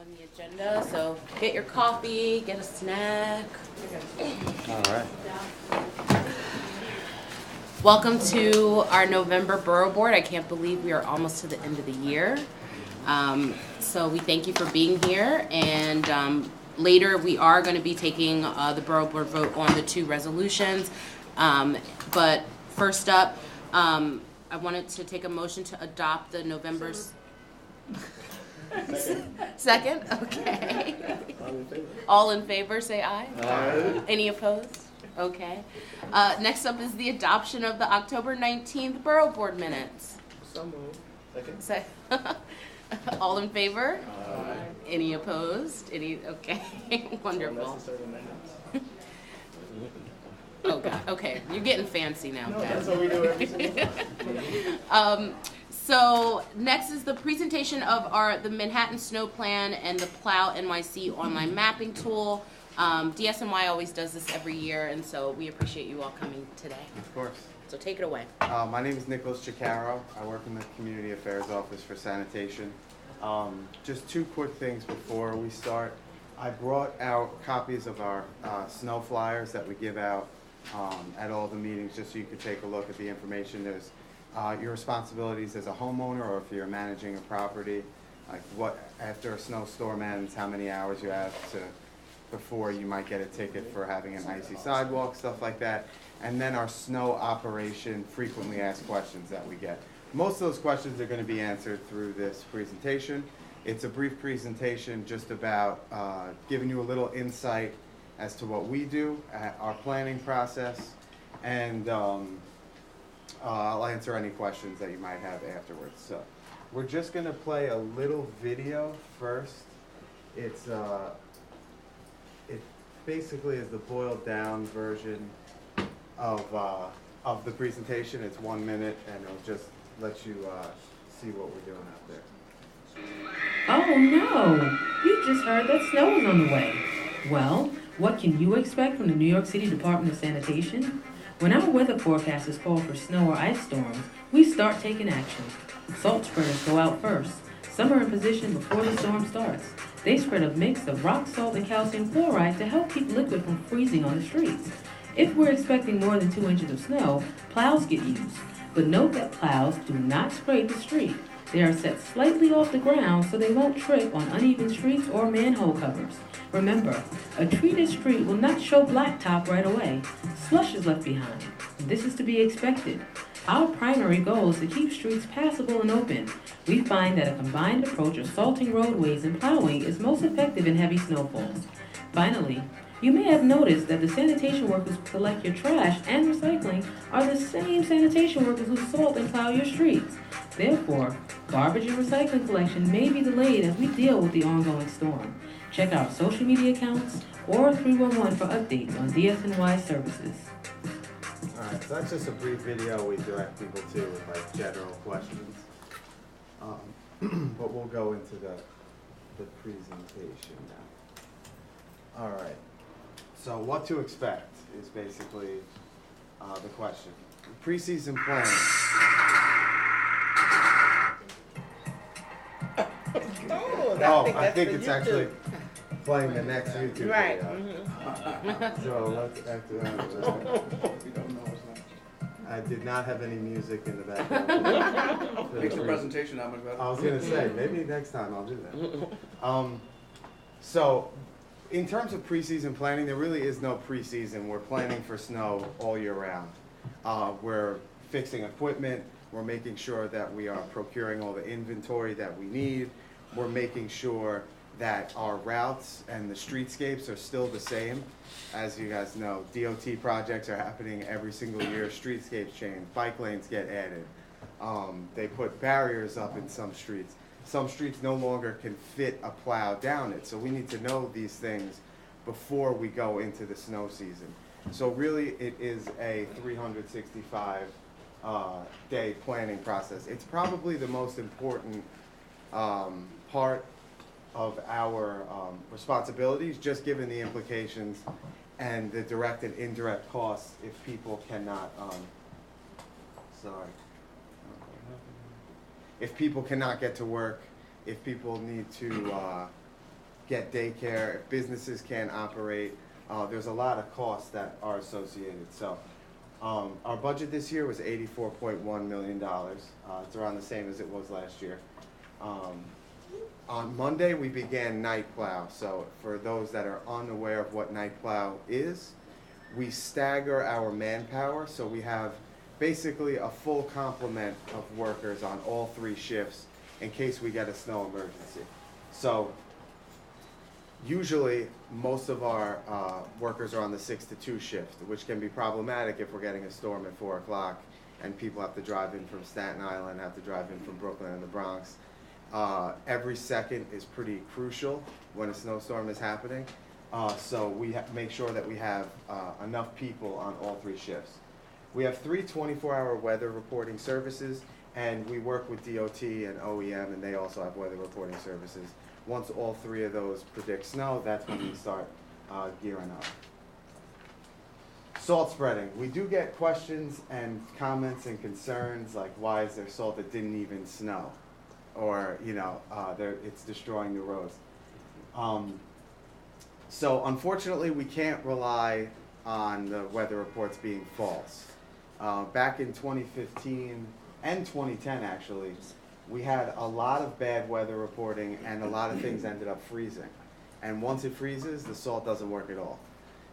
on the agenda, so get your coffee, get a snack. All right. Welcome to our November Borough Board. I can't believe we are almost to the end of the year. So we thank you for being here, and later we are going to be taking the Borough Board vote on the two resolutions. But first up, I wanted to take a motion to adopt the November's... Second? Okay. All in favor, say aye. Aye. Any opposed? Okay. Next up is the adoption of the October 19th Borough Board minutes. So moved. Second. Say, all in favor? Aye. Any opposed? Okay. Wonderful. Oh God. Okay, you're getting fancy now. No, that's what we do every single time. So next is the presentation of the Manhattan Snow Plan and the Plow NYC online mapping tool. DSNY always does this every year, and so we appreciate you all coming today. Of course. So take it away. My name is Nicholas Chicaro. I work in the Community Affairs Office for Sanitation. Just two quick things before we start. I brought out copies of our snow flyers that we give out at all the meetings, just so you could take a look at the information. There's your responsibilities as a homeowner, or if you're managing a property, like what after a snowstorm ends, how many hours you have before you might get a ticket for having an icy sidewalk, stuff like that. And then our snow operation frequently asked questions that we get. Most of those questions are going to be answered through this presentation. It's a brief presentation just about giving you a little insight as to what we do, our planning process, and I'll answer any questions that you might have afterwards. So we're just going to play a little video first. It basically is the boiled down version of the presentation. It's 1 minute, and it'll just let you see what we're doing out there. Oh no! You just heard that snow is on the way. Well, what can you expect from the New York City Department of Sanitation? When our weather forecasters call for snow or ice storms, we start taking action. Salt spreaders go out first. Some are in position before the storm starts. They spread a mix of rock salt and calcium chloride to help keep liquid from freezing on the streets. If we're expecting more than 2 inches of snow, plows get used. But note that plows do not scrape the street. They are set slightly off the ground so they won't trip on uneven streets or manhole covers. Remember, a treated street will not show blacktop right away. Slush is left behind, and this is to be expected. Our primary goal is to keep streets passable and open. We find that a combined approach of salting roadways and plowing is most effective in heavy snowfalls. Finally, you may have noticed that the sanitation workers who collect your trash and recycling are the same sanitation workers who salt and plow your streets. Therefore, garbage and recycling collection may be delayed as we deal with the ongoing storm. Check our social media accounts or 311 for updates on DSNY services. Alright, so that's just a brief video we direct people to with like general questions. But we'll go into the presentation now. Alright, so what to expect is basically the question. Preseason planning. I think it's actually playing the next YouTube video. Right. So let's act I did not have any music in the background. Makes the presentation that much better. I was gonna say, maybe next time I'll do that. So, in terms of preseason planning, there really is no preseason. We're planning for snow all year round. We're fixing equipment. We're making sure that we are procuring all the inventory that we need. We're making sure that our routes and the streetscapes are still the same. As you guys know, DOT projects are happening every single year. Streetscapes change, bike lanes get added. They put barriers up in some streets. Some streets no longer can fit a plow down it. So we need to know these things before we go into the snow season. So really it is a 365 day planning process. It's probably the most important part of our responsibilities, just given the implications and the direct and indirect costs if people cannot, if people cannot get to work, if people need to get daycare, if businesses can't operate, there's a lot of costs that are associated. So our budget this year was $84.1 million. It's around the same as it was last year. On Monday, we began night plow. So for those that are unaware of what night plow is, we stagger our manpower. So we have basically a full complement of workers on all 3 shifts in case we get a snow emergency. So usually most of our workers are on the 6 to 2 shift, which can be problematic if we're getting a storm at 4 o'clock and people have to drive in from Staten Island, have to drive in from Brooklyn and the Bronx. Every second is pretty crucial when a snowstorm is happening. So we make sure that we have enough people on all 3 shifts. We have 3 24-hour weather reporting services, and we work with DOT and OEM, and they also have weather reporting services. Once all 3 of those predict snow, that's when we start gearing up. Salt spreading. We do get questions and comments and concerns like, why is there salt that didn't even snow? Or, it's destroying the roads. So unfortunately, we can't rely on the weather reports being false. Back in 2015 and 2010, actually, we had a lot of bad weather reporting and a lot of things ended up freezing. And once it freezes, the salt doesn't work at all.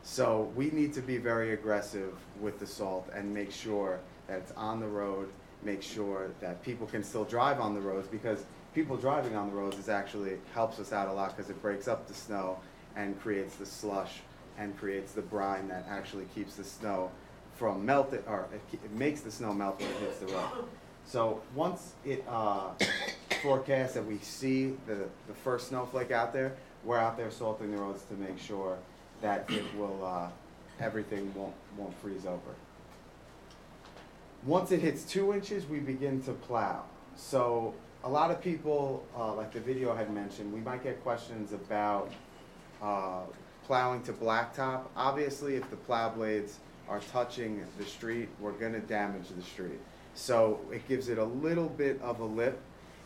So we need to be very aggressive with the salt and make sure that it's on the road, make sure that people can still drive on the roads, because people driving on the roads is actually helps us out a lot because it breaks up the snow and creates the slush and creates the brine that actually keeps the snow from melting, or it makes the snow melt when it hits the road. So once it forecasts that we see the first snowflake out there, we're out there salting the roads to make sure that it will everything won't freeze over. Once it hits 2 inches, we begin to plow. So a lot of people, like the video had mentioned, we might get questions about plowing to blacktop. Obviously, if the plow blades are touching the street, we're going to damage the street. So it gives it a little bit of a lip,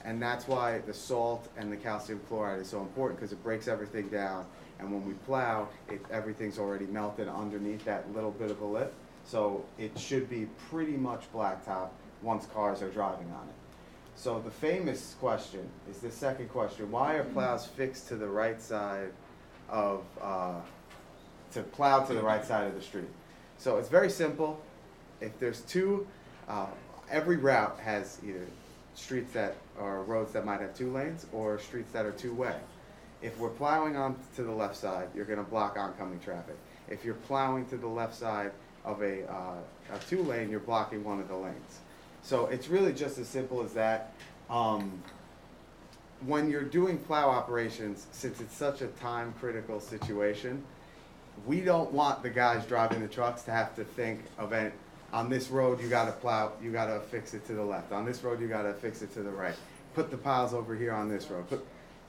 and that's why the salt and the calcium chloride is so important, because it breaks everything down. And when we plow, everything's already melted underneath that little bit of a lip. So it should be pretty much blacktop once cars are driving on it. So the famous question is the second question: why are plows fixed to the right side of, to plow to the right side of the street? So it's very simple. If there's two, every route has either streets that are roads that might have 2 lanes or streets that are 2-way. If we're plowing on to the left side, you're going to block oncoming traffic. If you're plowing to the left side of a 2-lane, you're blocking one of the lanes. So it's really just as simple as that. When you're doing plow operations, since it's such a time-critical situation, we don't want the guys driving the trucks to have to think of it. On this road, you got to plow, you got to fix it to the left. On this road, you got to fix it to the right. Put the piles over here on this road.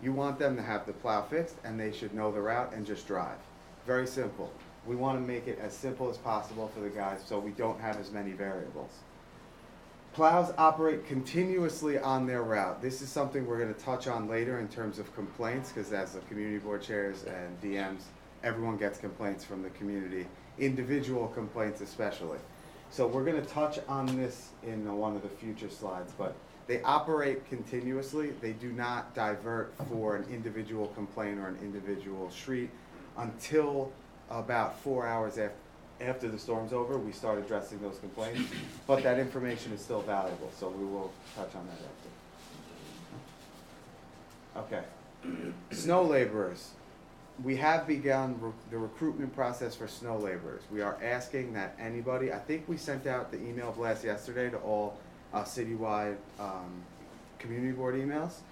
You want them to have the plow fixed, and they should know the route and just drive. Very simple. We want to make it as simple as possible for the guys so we don't have as many variables. Plows operate continuously on their route. This is something we're going to touch on later in terms of complaints, because as the community board chairs and DMs, everyone gets complaints from the community, individual complaints especially. So we're going to touch on this in one of the future slides, but they operate continuously. They do not divert for an individual complaint or an individual street until about 4 hours after the storm's over. We start addressing those complaints, but that information is still valuable, so we will touch on that after. Okay. Snow laborers. We have begun the recruitment process for snow laborers. We are asking that anybody, I think we sent out the email blast yesterday to all citywide community board emails.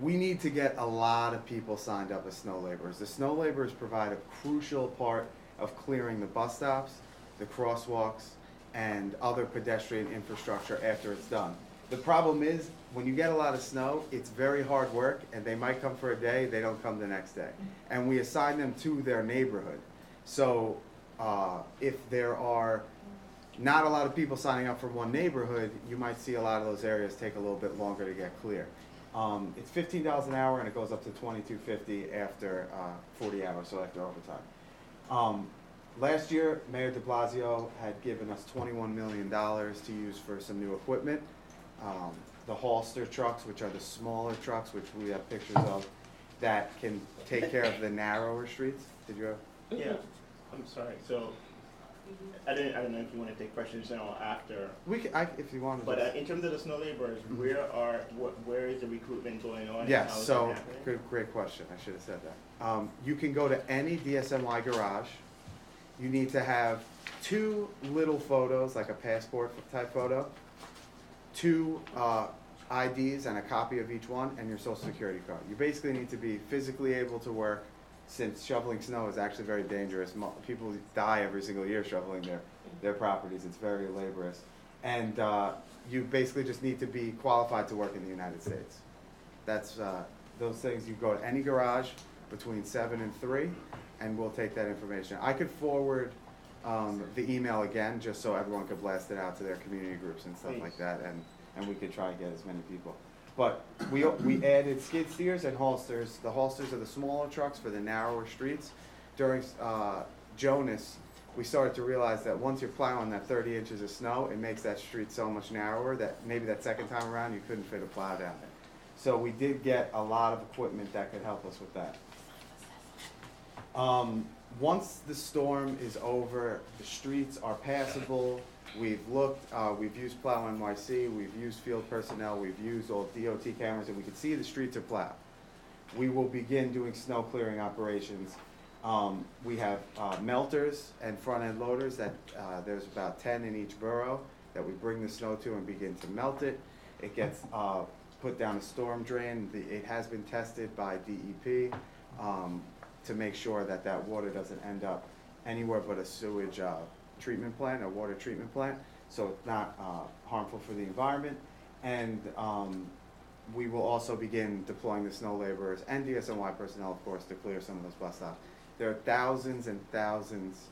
We need to get a lot of people signed up as snow laborers. The snow laborers provide a crucial part of clearing the bus stops, the crosswalks, and other pedestrian infrastructure after it's done. The problem is, when you get a lot of snow, it's very hard work, and they might come for a day, they don't come the next day. And we assign them to their neighborhood. So if there are not a lot of people signing up for one neighborhood, you might see a lot of those areas take a little bit longer to get clear. It's $15 an hour, and it goes up to $22.50 after 40 hours, so after overtime. Last year, Mayor de Blasio had given us $21 million to use for some new equipment. The Halster trucks, which are the smaller trucks, which we have pictures of, that can take care of the narrower streets. Did you have? Yeah, I'm sorry. So I don't know if you want to take questions now or after. If you want to. But in terms of the snow laborers, where is the recruitment going on? Yes. How is So that happening? great question. I should have said that. You can go to any DSNY garage. You need to have 2 little photos, like a passport type photo, 2 IDs and a copy of each one, and your social security card. You basically need to be physically able to work, since shoveling snow is actually very dangerous. People die every single year shoveling their properties. It's very laborious. And you basically just need to be qualified to work in the United States. That's those things. You go to any garage between 7 and 3, and we'll take that information. I could forward the email again, just so everyone could blast it out to their community groups and stuff like that, and we could try to get as many people. But we added skid steers and Halsters. The Halsters are the smaller trucks for the narrower streets. During Jonas, we started to realize that once you're plowing that 30 inches of snow, it makes that street so much narrower that maybe that second time around you couldn't fit a plow down there. So we did get a lot of equipment that could help us with that. Once the storm is over, the streets are passable. We've looked, we've used Plow NYC, we've used field personnel, we've used all DOT cameras, and we can see the streets are plowed. We will begin doing snow clearing operations. We have melters and front end loaders that there's about 10 in each borough that we bring the snow to and begin to melt it. It gets put down a storm drain. It has been tested by DEP to make sure that that water doesn't end up anywhere but a sewage treatment plant, a water treatment plant, so it's not harmful for the environment. And we will also begin deploying the snow laborers and DSNY personnel, of course, to clear some of those bus stops. There are thousands and thousands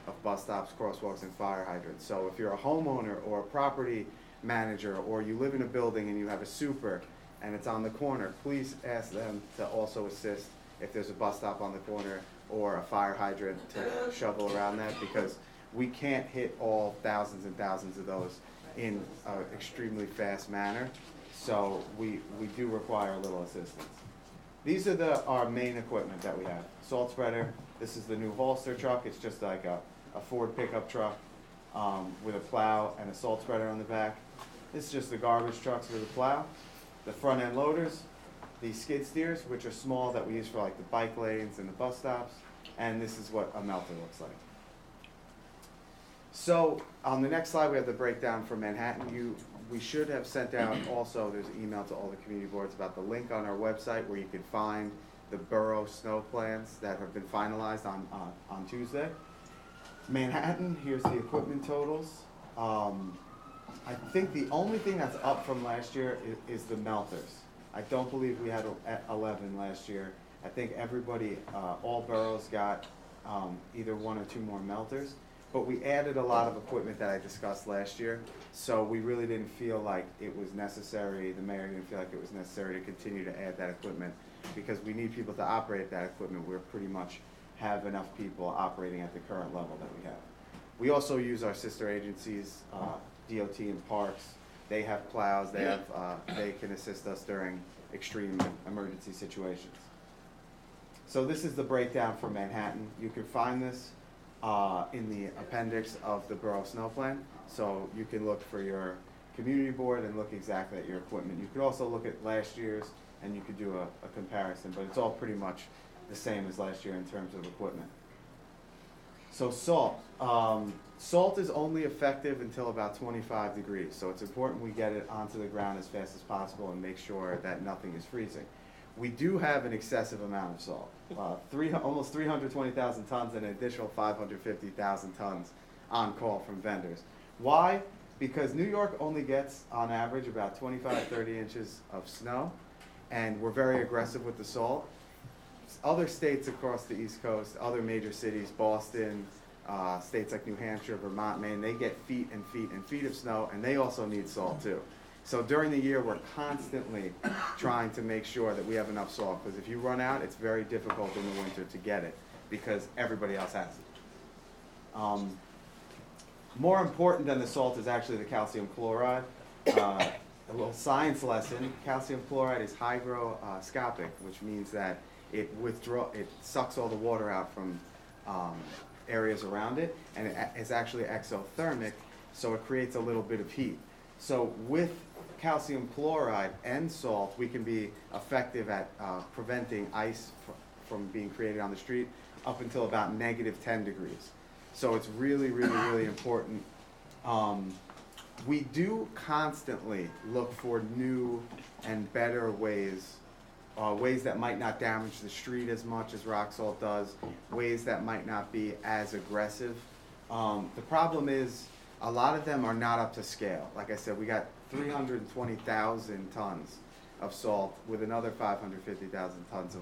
of bus stops, crosswalks, and fire hydrants. So if you're a homeowner or a property manager, or you live in a building and you have a super and it's on the corner, please ask them to also assist if there's a bus stop on the corner or a fire hydrant to shovel around that, because we can't hit all thousands and thousands of those in an extremely fast manner. So we do require a little assistance. These are our main equipment that we have. Salt spreader. This is the new Halster truck. It's just like a Ford pickup truck with a plow and a salt spreader on the back. This is just the garbage trucks with a plow. The front end loaders, the skid steers, which are small, that we use for like the bike lanes and the bus stops. And this is what a melter looks like. So on the next slide, we have the breakdown for Manhattan. We should have sent out also, there's an email to all the community boards about the link on our website where you can find the borough snow plans that have been finalized on Tuesday. Manhattan, here's the equipment totals. I think the only thing that's up from last year is the melters. I don't believe we had 11 last year. I think everybody, all boroughs got either 1 or 2 more melters. But we added a lot of equipment that I discussed last year, so we really didn't feel like it was necessary, the mayor didn't feel like it was necessary to continue to add that equipment, because we need people to operate that equipment. We're pretty much have enough people operating at the current level that we have. We also use our sister agencies, DOT and Parks. They have plows, they can assist us during extreme emergency situations. So this is the breakdown for Manhattan. You can find this in the appendix of the borough snow plan. So you can look for your community board and look exactly at your equipment. You could also look at last year's and you could do a comparison, but it's all pretty much the same as last year in terms of equipment. So salt. Salt is only effective until about 25 degrees, so it's important we get it onto the ground as fast as possible and make sure that nothing is freezing. We do have an excessive amount of salt, almost 320,000 tons and an additional 550,000 tons on call from vendors. Why? Because New York only gets, on average, about 25, 30 inches of snow, and we're very aggressive with the salt. Other states across the East Coast, other major cities, Boston, states like New Hampshire, Vermont, Maine, they get feet and feet and feet of snow, and they also need salt too. So during the year, we're constantly trying to make sure that we have enough salt, because if you run out, it's very difficult in the winter to get it, because everybody else has it. More important than the salt is actually the calcium chloride. A little science lesson: calcium chloride is hygroscopic, which means that it sucks all the water out from areas around it, and it is actually exothermic, so it creates a little bit of heat. So with calcium chloride and salt, we can be effective at preventing ice from being created on the street up until about -10 degrees. So it's really, really, really important. We do constantly look for new and better ways that might not damage the street as much as rock salt does, ways that might not be as aggressive. The problem is a lot of them are not up to scale. Like I said, we got 320,000 tons of salt with another 550,000 tons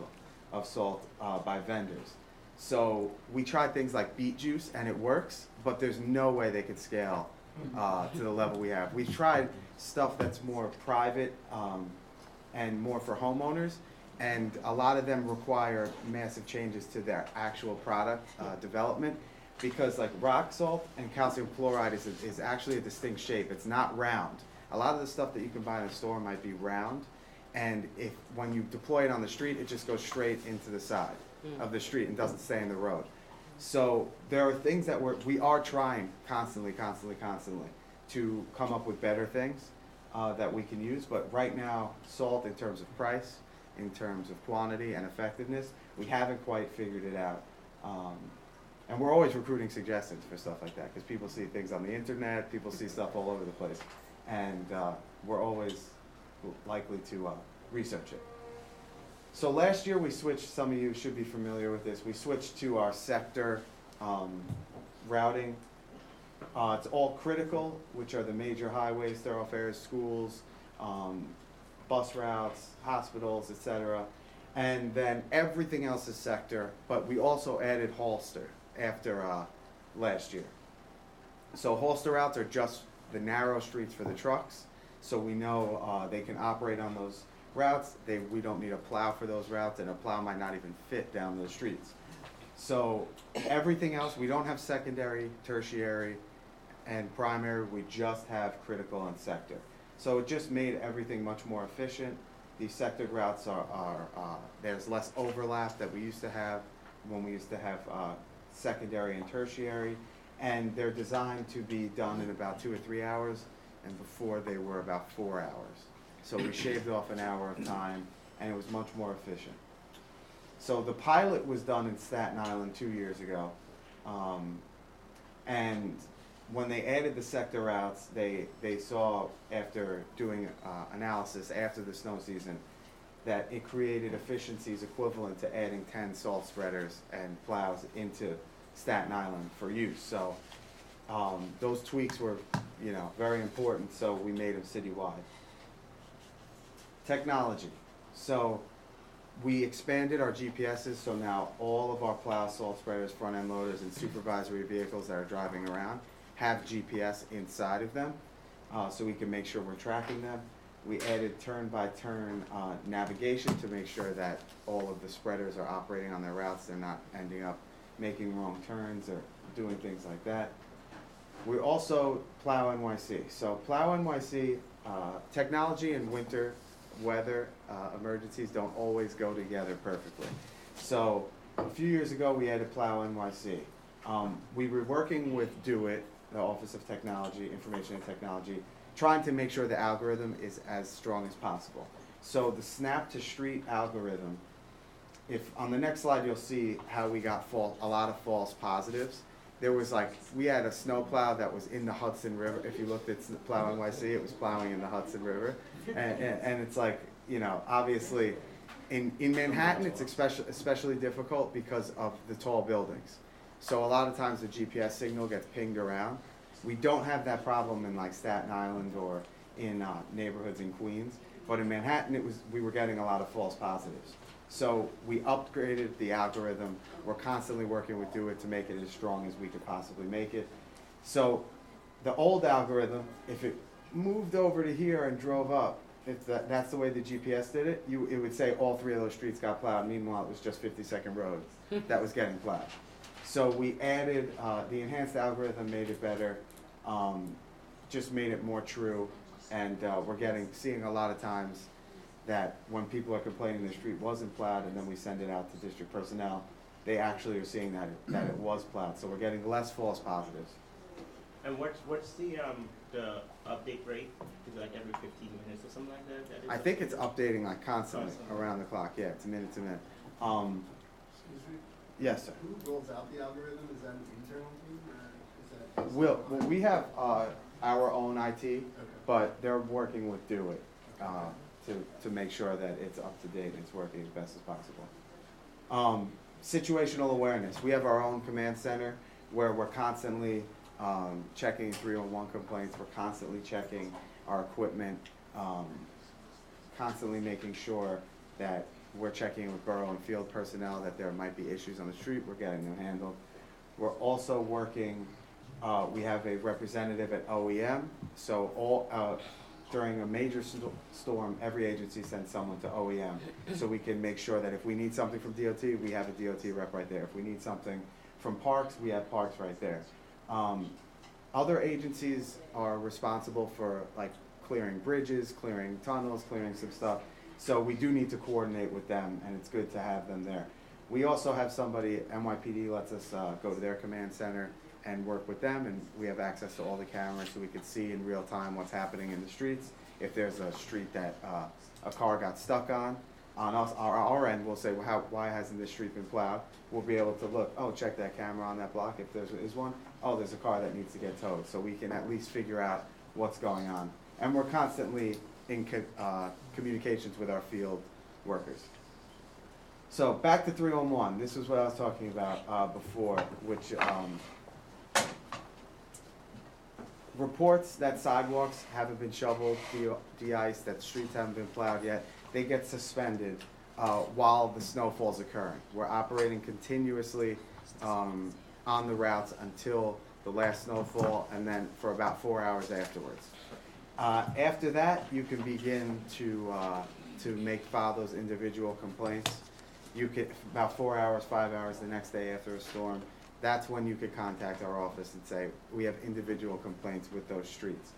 of salt by vendors. So we tried things like beet juice, and it works, but there's no way they could scale to the level we have. We've tried stuff that's more private and more for homeowners, and a lot of them require massive changes to their actual product development, because like rock salt and calcium chloride is actually a distinct shape. It's not round. A lot of the stuff that you can buy in a store might be round, and when you deploy it on the street, it just goes straight into the side of the street and doesn't stay in the road. So there are things that we are trying constantly to come up with better things that we can use. But right now, salt, in terms of price, in terms of quantity and effectiveness, we haven't quite figured it out. And we're always recruiting suggestions for stuff like that, because people see things on the internet, people see stuff all over the place, and we're always likely to research it. So last year we switched, some of you should be familiar with this, we switched to our sector routing. It's all critical, which are the major highways, thoroughfares, schools, bus routes, hospitals, etc. And then everything else is sector, but we also added Holster after last year. So Holster routes are just the narrow streets for the trucks, so we know they can operate on those routes. We don't need a plow for those routes, and a plow might not even fit down those streets. So everything else, we don't have secondary, tertiary, and primary. We just have critical and sector. So it just made everything much more efficient. These sector routes there's less overlap that we used to have when we used to have secondary and tertiary, and they're designed to be done in about 2 or 3 hours, and before they were about 4 hours. So we shaved off an hour of time, and it was much more efficient. So the pilot was done in Staten Island 2 years ago, and when they added the sector routes, they saw, after doing analysis after the snow season, that it created efficiencies equivalent to adding 10 salt spreaders and plows into Staten Island for use. So those tweaks were, very important, so we made them citywide. Technology. So we expanded our GPSs, so now all of our plows, salt spreaders, front end loaders, and supervisory vehicles that are driving around have GPS inside of them, so we can make sure we're tracking them. We added turn-by-turn navigation to make sure that all of the spreaders are operating on their routes. They're not ending up making wrong turns or doing things like that. We also Plow NYC. So Plow NYC, technology and winter weather emergencies don't always go together perfectly. So a few years ago, we added Plow NYC. We were working with DoIT, the Office of Technology, Information and Technology, trying to make sure the algorithm is as strong as possible. So the snap to street algorithm, if on the next slide you'll see how we got a lot of false positives. There was we had a snowplow that was in the Hudson River. If you looked at Plow NYC, it was plowing in the Hudson River. And it's obviously, in Manhattan, it's especially difficult because of the tall buildings. So a lot of times the GPS signal gets pinged around. We don't have that problem in Staten Island or in neighborhoods in Queens. But in Manhattan, we were getting a lot of false positives. So we upgraded the algorithm. We're constantly working with DoIT to make it as strong as we could possibly make it. So the old algorithm, if it moved over to here and drove up, if that's the way the GPS did it, it would say all 3 of those streets got plowed. Meanwhile, it was just 52nd Road that was getting plowed. So we added, the enhanced algorithm made it better, just made it more true, and we're seeing a lot of times that when people are complaining the street wasn't plowed and then we send it out to district personnel, they actually are seeing that it was plowed. So we're getting less false positives. And what's the update rate? Is it like every 15 minutes or something like that? I think it's updating like constantly around the clock. Yeah, it's minute to minute. Excuse me? Yes, sir. Who rolls out the algorithm? Is that an internal team or is that? Well, we have our own IT, but they're working with Do It to make sure that it's up to date and it's working as best as possible. Situational awareness. We have our own command center where we're constantly checking 311 complaints. We're constantly checking our equipment, constantly making sure that we're checking with borough and field personnel that there might be issues on the street. We're getting them handled. We're also working, we have a representative at OEM. So during a major storm, every agency sends someone to OEM. So we can make sure that if we need something from DOT, we have a DOT rep right there. If we need something from Parks, we have Parks right there. Other agencies are responsible for like clearing bridges, clearing tunnels, clearing some stuff. So we do need to coordinate with them, and it's good to have them there. We also have somebody, NYPD lets us go to their command center and work with them, and we have access to all the cameras so we can see in real time what's happening in the streets. If there's a street that a car got stuck on us, our end, we'll say, well, why hasn't this street been plowed? We'll be able to look, oh, check that camera on that block. If there is one, oh, there's a car that needs to get towed. So we can at least figure out what's going on. And we're constantly in communications with our field workers. So back to 311. This is what I was talking about before, which reports that sidewalks haven't been shoveled, de-iced, that streets haven't been plowed yet, they get suspended while the snowfall's occurring. We're operating continuously on the routes until the last snowfall, and then for about 4 hours afterwards. After that, you can begin to file those individual complaints. You could, about 4 hours, 5 hours the next day after a storm, that's when you could contact our office and say, we have individual complaints with those streets.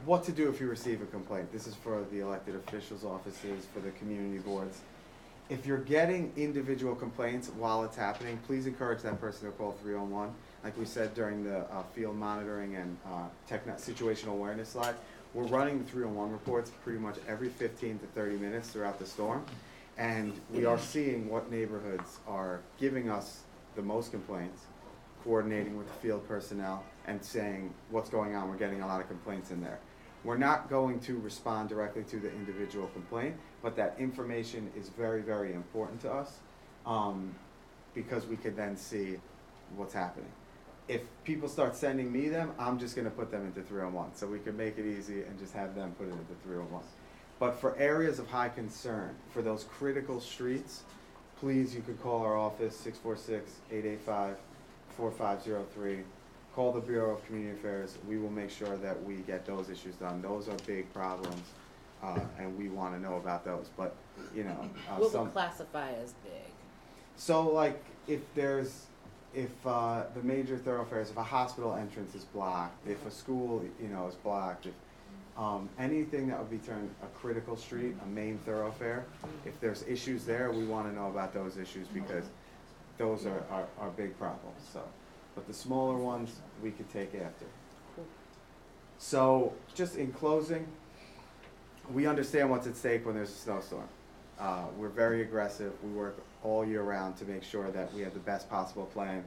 What to do if you receive a complaint? This is for the elected officials' offices, for the community boards. If you're getting individual complaints while it's happening, please encourage that person to call 311. Like we said during the field monitoring and situational awareness slide, we're running the 311 reports pretty much every 15 to 30 minutes throughout the storm. And we are seeing what neighborhoods are giving us the most complaints, coordinating with the field personnel and saying what's going on. We're getting a lot of complaints in there. We're not going to respond directly to the individual complaint, but that information is very, very important to us because we can then see what's happening. If people start sending me them, I'm just going to put them into 301. So we can make it easy and just have them put it into 301. But for areas of high concern, for those critical streets, please, you could call our office, 646-885-4503. Call the Bureau of Community Affairs. We will make sure that we get those issues done. Those are big problems, and we want to know about those. But, you know. What would classify as big? So, like, if the major thoroughfares, if a hospital entrance is blocked, if a school, you know, is blocked, if anything that would be termed a critical street, a main thoroughfare, if there's issues there, we want to know about those issues because those are big problems. So, but the smaller ones we could take after. So, just in closing, we understand what's at stake when there's a snowstorm. We're very aggressive. We work all year round to make sure that we have the best possible plan.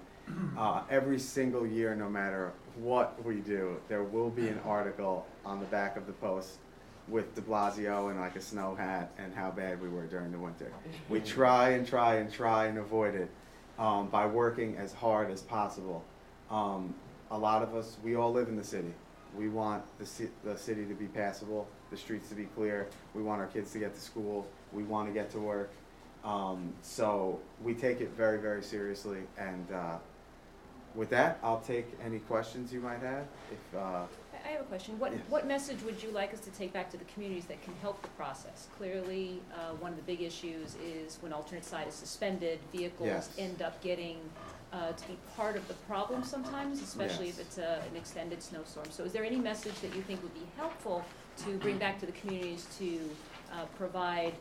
Every single year, no matter what we do, there will be an article on the back of the Post with de Blasio and like a snow hat and how bad we were during the winter. We try and avoid it by working as hard as possible. A lot of us, we all live in the city. We want the city to be passable, the streets to be clear. We want our kids to get to school. We want to get to work. So we take it very, very seriously, and with that, I'll take any questions you might have. If I have a question. Yes. What message would you like us to take back to the communities that can help the process? Clearly, one of the big issues is when alternate side is suspended, vehicles Yes. end up getting to be part of the problem sometimes, especially Yes. if it's an extended snowstorm. So is there any message that you think would be helpful to bring back to the communities to provide,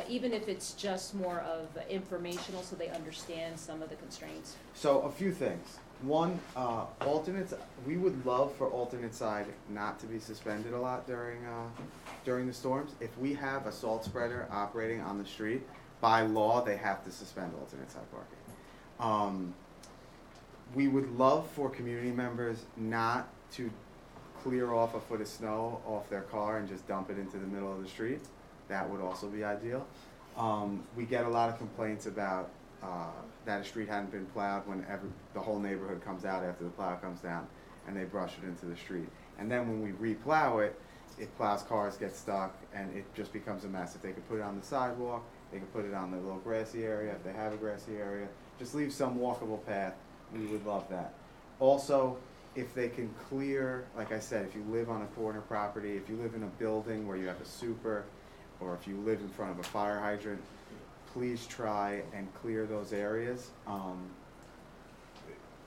even if it's just more of informational so they understand some of the constraints? So a few things. One, alternates, we would love for alternate side not to be suspended a lot during the storms. If we have a salt spreader operating on the street, by law, they have to suspend alternate side parking. We would love for community members not to clear off a foot of snow off their car and just dump it into the middle of the street. That would also be ideal. We get a lot of complaints about that a street hadn't been plowed when the whole neighborhood comes out after the plow comes down and they brush it into the street. And then when we re-plow it, it plows cars, get stuck, and it just becomes a mess. If they could put it on the sidewalk, they could put it on the little grassy area, if they have a grassy area, just leave some walkable path, we would love that. Also, if they can clear, like I said, if you live on a corner property, if you live in a building where you have a super, or if you live in front of a fire hydrant, please try and clear those areas.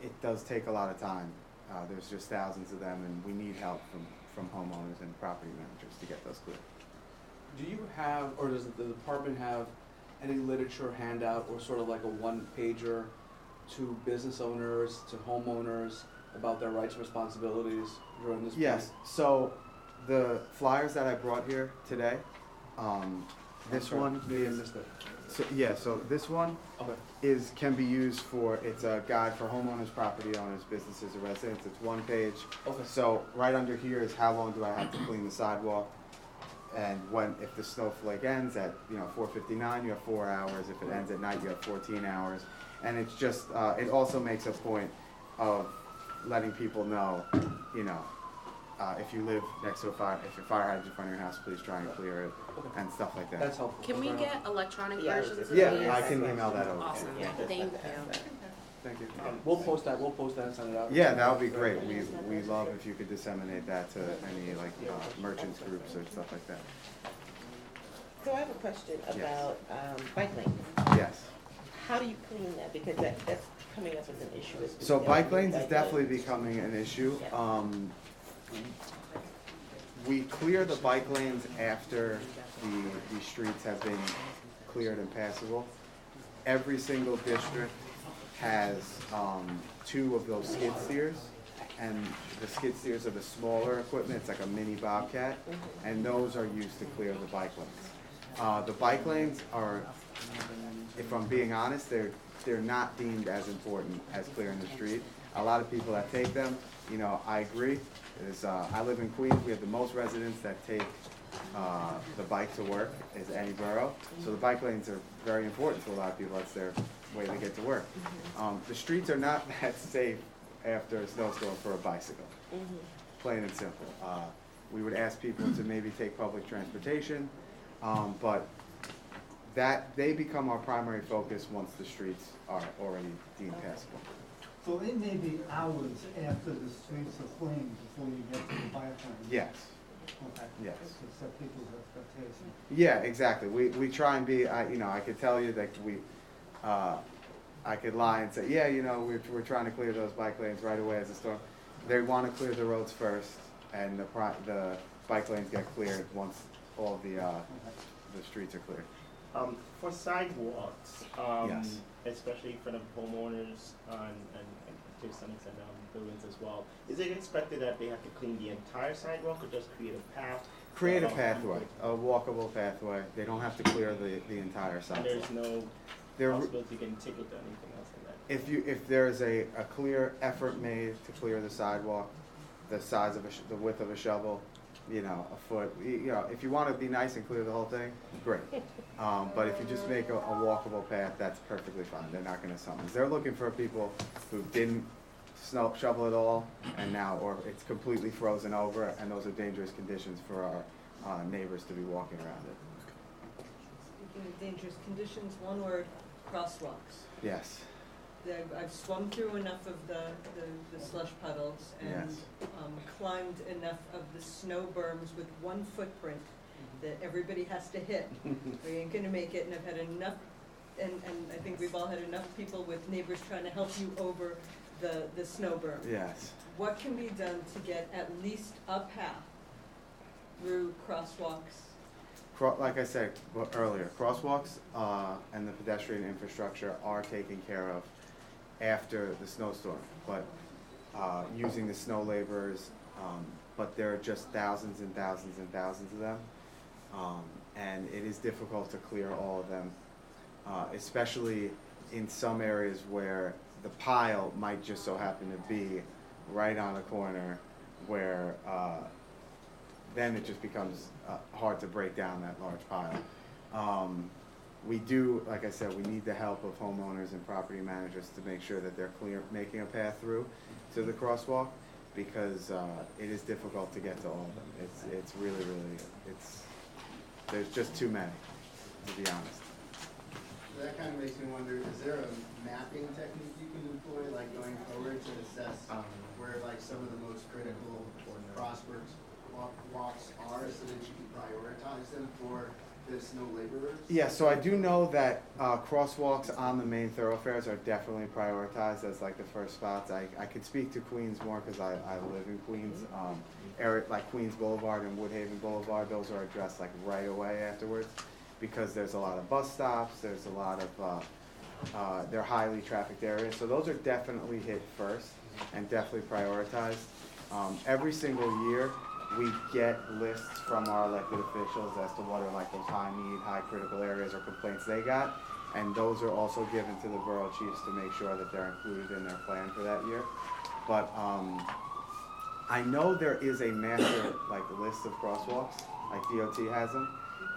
It does take a lot of time. There's just thousands of them, and we need help from homeowners and property managers to get those cleared. Do you have, or does the department have any literature handout or sort of like a one-pager to business owners, to homeowners about their rights and responsibilities during this? Yes, so the flyers that I brought here today, this one is, so this one Okay. can be used for, it's a guide for homeowners, property owners, businesses, or residents. It's one page. Okay. So right under here is how long do I have to clean the sidewalk? And if the snowflake ends at, 4:59, you have 4 hours. If it ends at night, you have 14 hours. And it's just, it also makes a point of letting people know, if you live next to if your fire hydrant in front of your house, please try and clear it, and stuff like that. That's helpful. Can we get electronic versions of these? Yeah, I can email that over. Awesome, thank you. Thank you. We'll post that and send it out. Yeah, that would be great. We love if you could disseminate that to any merchants groups or stuff like that. So I have a question about bike lanes. Yes. How do you clean that? Because that's coming up as an issue. So bike lanes is definitely becoming an issue. We clear the bike lanes after the streets have been cleared and passable. Every single district has 2 of those skid steers, and the skid steers are the smaller equipment. It's like a mini Bobcat, and those are used to clear the bike lanes. The bike lanes are, if I'm being honest, they're not deemed as important as clearing the street. A lot of people that take them, I agree. I live in Queens. We have the most residents that take the bike to work as any borough. So the bike lanes are very important to a lot of people. That's their way to get to work. The streets are not that safe after a snowstorm for a bicycle. Plain and simple. We would ask people to maybe take public transportation, but they become our primary focus once the streets are already deemed passable. So it may be hours after the streets are cleaned before you get to the bike lane? Yes. Okay. Yes. To set people's expectations. Yeah, exactly. We try and be, I could tell you that I could lie and say, we're trying to clear those bike lanes right away as a storm. They want to clear the roads first, and the bike lanes get cleared once all the streets are cleared. For sidewalks, Yes. especially for the homeowners and to some extent buildings as well, is it expected that they have to clean the entire sidewalk or just create a path? Create a pathway, a walkable pathway. They don't have to clear the entire And sidewalk. there's no possibility you can ticket or anything else like that? If there's a clear effort made to clear the sidewalk, the size of the width of a shovel, a foot, if you want to be nice and clear the whole thing, great. But if you just make a walkable path, that's perfectly fine. They're not going to summons. They're looking for people who didn't shovel it all, and now, or it's completely frozen over, and those are dangerous conditions for our neighbors to be walking around it. Speaking of dangerous conditions, one word, crosswalks. Yes. I've swum through enough of the slush puddles and Yes. climbed enough of the snow berms with one footprint that everybody has to hit. We ain't gonna make it, and I've had enough, and I think we've all had enough people with neighbors trying to help you over the snow berm. Yes. What can be done to get at least a path through crosswalks? Like I said earlier, crosswalks and the pedestrian infrastructure are taken care of after the snowstorm, but using the snow laborers, but there are just thousands and thousands and thousands of them, and it is difficult to clear all of them, especially in some areas where the pile might just so happen to be right on a corner where then it just becomes hard to break down that large pile. We do, like I said, we need the help of homeowners and property managers to make sure that they're making a path through to the crosswalk, because it is difficult to get to all of them. It's really, there's just too many, to be honest. That kind of makes me wonder, is there a mapping technique you can employ, like going forward to assess where like some of the most critical crosswalks are, so that you can prioritize them for the snow laborers? Yeah, so I do know that crosswalks on the main thoroughfares are definitely prioritized as like the first spots. I could speak to Queens more because I live in Queens. Area like Queens Boulevard and Woodhaven Boulevard, those are addressed like right away afterwards, because there's a lot of bus stops, there's a lot of, they're highly trafficked areas. So those are definitely hit first and definitely prioritized. Every single year, we get lists from our elected officials as to what are like those high need, high critical areas or complaints they got. And those are also given to the borough chiefs to make sure that they're included in their plan for that year. But I know there is a master like list of crosswalks, like DOT has them.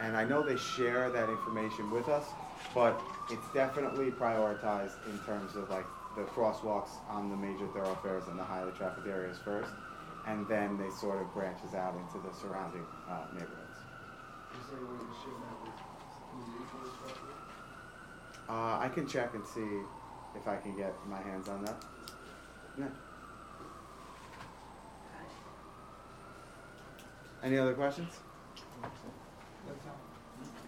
And I know they share that information with us, but it's definitely prioritized in terms of like the crosswalks on the major thoroughfares and the highly trafficked areas first, and then they sort of branches out into the surrounding neighborhoods. Is there a way to share that with community for this? I can check and see if I can get my hands on that. Yeah. Any other questions?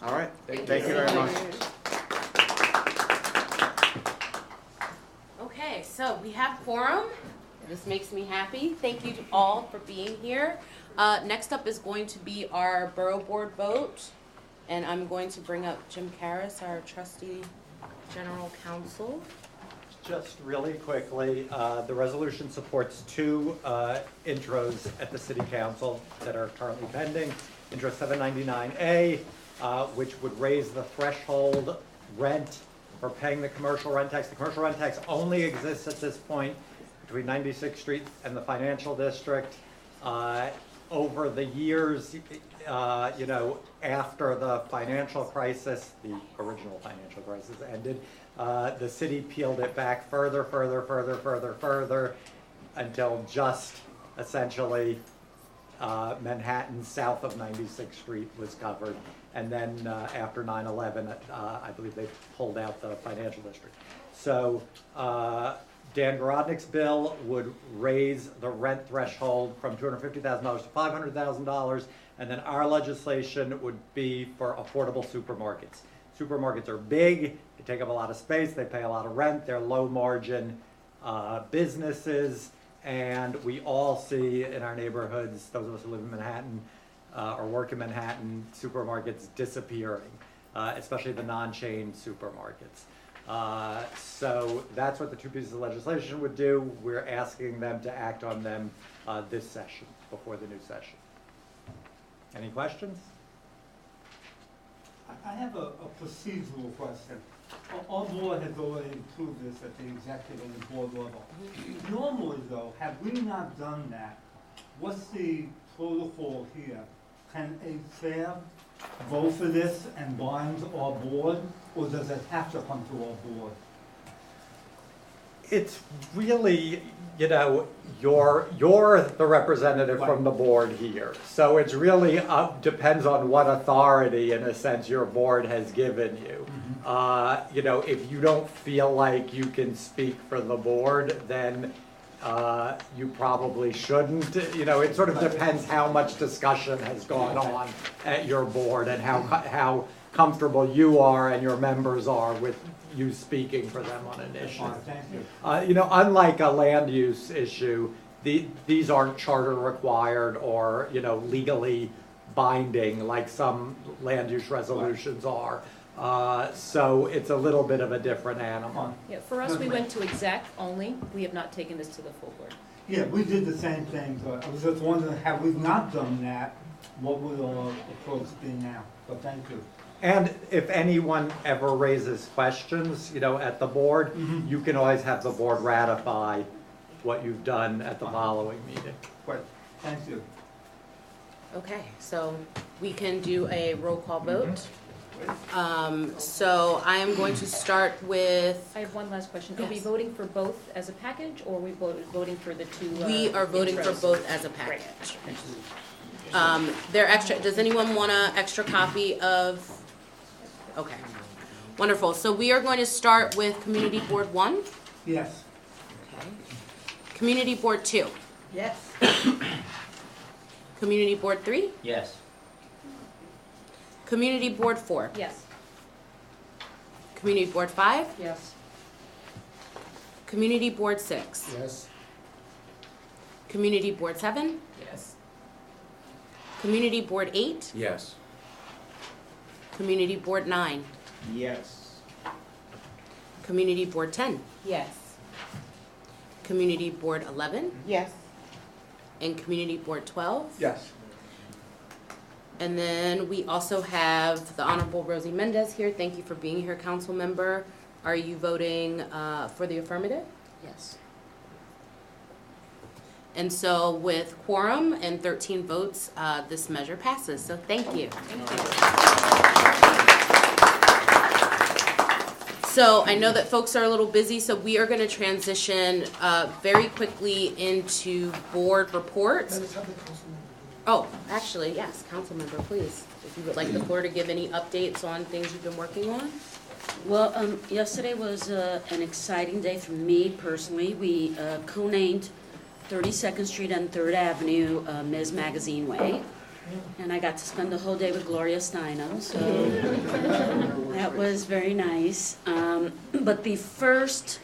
All right. Thank you very much. Okay, so we have quorum. This makes me happy. Thank you all for being here. Next up is going to be our borough board vote. And I'm going to bring up Jim Karras, our trustee general counsel. Just really quickly, the resolution supports two intros at the city council that are currently pending. Intro 799A, which would raise the threshold rent for paying the commercial rent tax. The commercial rent tax only exists at this point between 96th Street and the financial district. Over the years, after the financial crisis, the original financial crisis ended, the city peeled it back further until just essentially Manhattan south of 96th Street was covered. And then after 9/11, I believe they pulled out the financial district. So Dan Garodnick's bill would raise the rent threshold from $250,000 to $500,000, and then our legislation would be for affordable supermarkets. Supermarkets are big, they take up a lot of space, they pay a lot of rent, they're low margin businesses, and we all see in our neighborhoods, those of us who live in Manhattan or work in Manhattan, supermarkets disappearing, especially the non-chain supermarkets. So that's what the two pieces of legislation would do. We're asking them to act on them this session, before the new session. Any questions? I have a procedural question. Our board has already approved this at the executive and board level. Normally though, have we not done that? What's the protocol here? Can a fair vote for this and bind our board, or does it have to come to our board? It's really, you're the representative from the board here. So it's really depends on what authority, in a sense, your board has given you. You know, if you don't feel like you can speak for the board, then you probably shouldn't. You know, it sort of depends how much discussion has gone on at your board and how comfortable you are and your members are with you speaking for them on an issue. Thank you. You know, unlike a land use issue, these aren't charter required or, you know, legally binding like some land use resolutions are. So it's a little bit of a different animal. Yeah, for us, we went to exec only. We have not taken this to the full board. Yeah, we did the same thing, but I was just wondering, have we not done that, what would our approach be now? But thank you. And if anyone ever raises questions, you know, at the board, you can always have the board ratify what you've done at the following meeting. Great, thank you. Okay, so we can do a roll call vote. So I am going to start with, I have one last question. Are we Yes. voting for both as a package, or are we voting for the two? we are voting for intros? both as a package. They're extra, does anyone want an extra copy of? Okay, wonderful. So we are going to start with Community Board 1. Yes. Okay. Community Board 2. Yes. Community Board 3. Yes. Community Board 4. Yes. Community Board 5. Yes. Community Board 6. Yes. Community Board 7. Yes. Community Board 8. Yes. Community Board 9. Yes. Community Board 10. Yes. Community Board 11. Yes. And Community Board 12. Yes. And then we also have the Honorable Rosie Mendez here. Thank you for being here, Council Member. Are you voting for the affirmative? Yes. And so with quorum and 13 votes, this measure passes. So thank you. So I know that folks are a little busy, so we are going to transition very quickly into board reports. Oh, actually, yes, council member, please. If you would like the floor to give any updates on things you've been working on. Well, yesterday was an exciting day for me personally. We co-named 32nd Street and 3rd Avenue Ms. Magazine Way. And I got to spend the whole day with Gloria Steinem, so that was very nice. But the first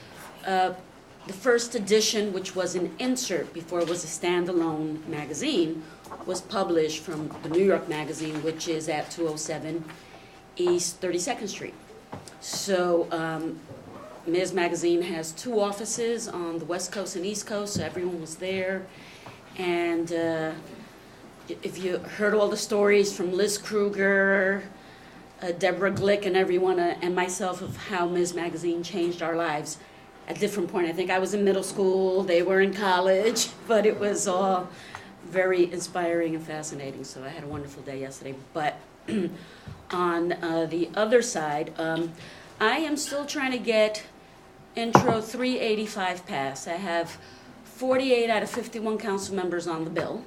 edition, which was an insert before it was a standalone magazine, was published from the New York Magazine, which is at 207 East 32nd Street. So Ms. Magazine has 2 offices on the West Coast and East Coast, so everyone was there. And if you heard all the stories from Liz Kruger, Deborah Glick, and everyone, and myself, of how Ms. Magazine changed our lives at different points. I think I was in middle school, they were in college, but it was all very inspiring and fascinating. So I had a wonderful day yesterday. But on the other side, I am still trying to get Intro 385 passed. I have 48 out of 51 council members on the bill.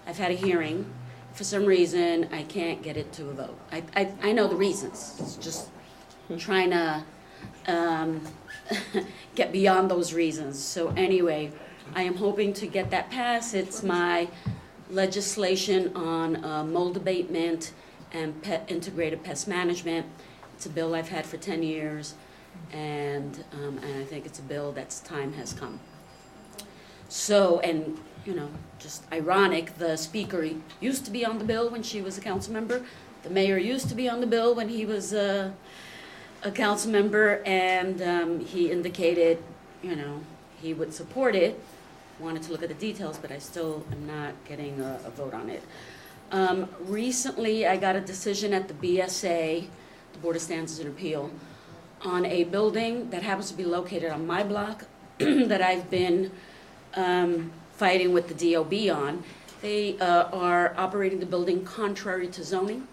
I've had a hearing. For some reason, I can't get it to a vote. I know the reasons. It's just trying to get beyond those reasons. So anyway, I am hoping to get that passed. It's my legislation on mold abatement and integrated pest management. It's a bill I've had for 10 years, and I think it's a bill that's time has come. So, and you know, just ironic, the speaker used to be on the bill when she was a council member. The mayor used to be on the bill when he was a council member, and he indicated, you know, he would support it. Wanted to look at the details, but I still am not getting a vote on it. Recently, I got a decision at the BSA, the Board of Standards and Appeal, on a building that happens to be located on my block that I've been fighting with the DOB on. They are operating the building contrary to zoning.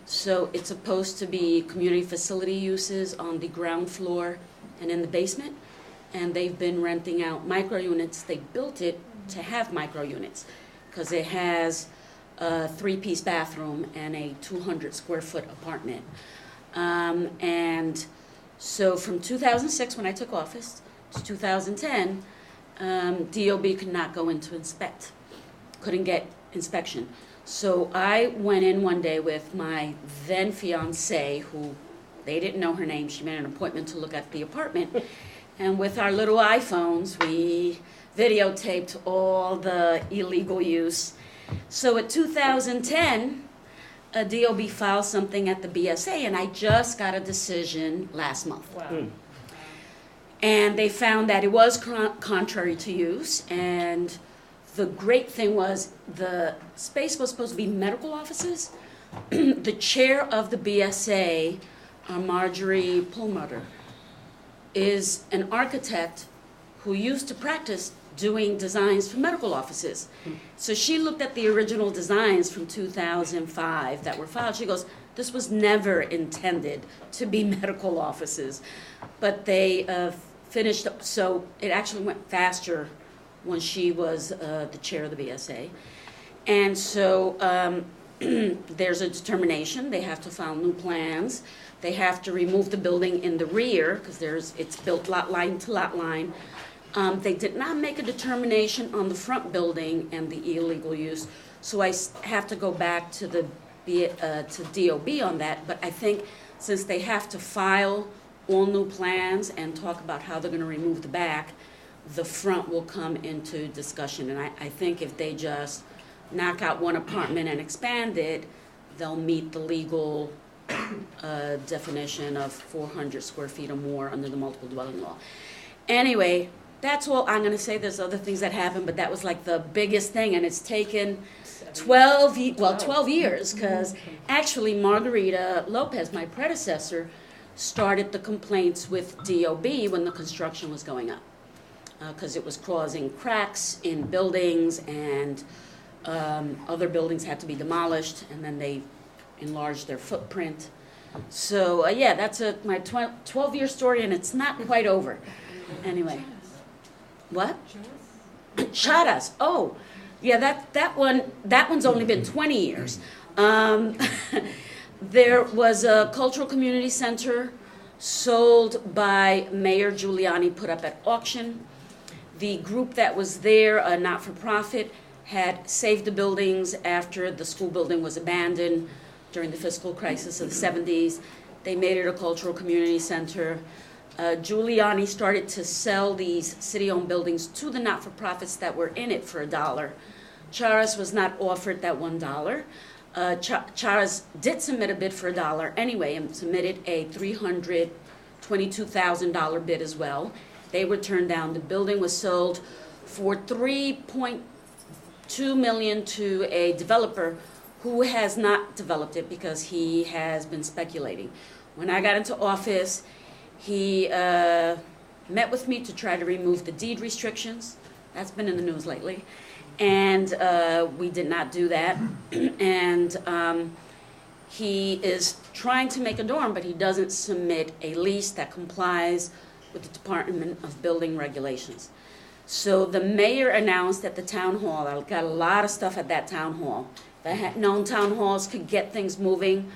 So it's supposed to be community facility uses on the ground floor and in the basement. And they've been renting out micro units. They built it to have micro units because it has a 3-piece bathroom and a 200 square foot apartment. And so from 2006, when I took office, to 2010, DOB could not go in to inspect, couldn't get inspection. So I went in one day with my then fiance, who they didn't know her name. She made an appointment to look at the apartment. And with our little iPhones, we videotaped all the illegal use. So in 2010, a DOB filed something at the BSA, and I just got a decision last month. Wow. And they found that it was contrary to use, and the great thing was the space was supposed to be medical offices. The chair of the BSA, Marjorie Perlmutter, is an architect who used to practice doing designs for medical offices. So she looked at the original designs from 2005 that were filed. She goes, this was never intended to be medical offices. But they finished, so it actually went faster when she was the chair of the BSA. And so there's a determination. They have to file new plans. They have to remove the building in the rear because it's built lot line to lot line. They did not make a determination on the front building and the illegal use, so I have to go back to the to DOB on that. But I think since they have to file all new plans and talk about how they're going to remove the back, the front will come into discussion. And I think if they just knock out one apartment and expand it, they'll meet the legal definition of 400 square feet or more under the multiple dwelling law. Anyway, that's all I'm going to say. There's other things that happened, but that was like the biggest thing, and it's taken 12 years, because actually Margarita Lopez, my predecessor, started the complaints with DOB when the construction was going up, because it was causing cracks in buildings, and other buildings had to be demolished, and then they enlarged their footprint. So yeah, that's my 12-year story, and it's not quite over. Anyway. What? Charas. Oh, yeah, that one's only been 20 years. There was a cultural community center sold by Mayor Giuliani, put up at auction. The group that was there, a not-for-profit, had saved the buildings after the school building was abandoned during the fiscal crisis of the 70s. They made it a cultural community center. Giuliani started to sell these city-owned buildings to the not-for-profits that were in it for $1. Charas was not offered that $1. Charas did submit a bid for $1 anyway, and submitted a $322,000 bid as well. They were turned down. The building was sold for $3.2 million to a developer who has not developed it because he has been speculating. When I got into office, he met with me to try to remove the deed restrictions. That's been in the news lately. And we did not do that. And he is trying to make a dorm, but he doesn't submit a lease that complies with the Department of Building Regulations. So the mayor announced at the town hall, I got a lot of stuff at that town hall. If I had known town halls could get things moving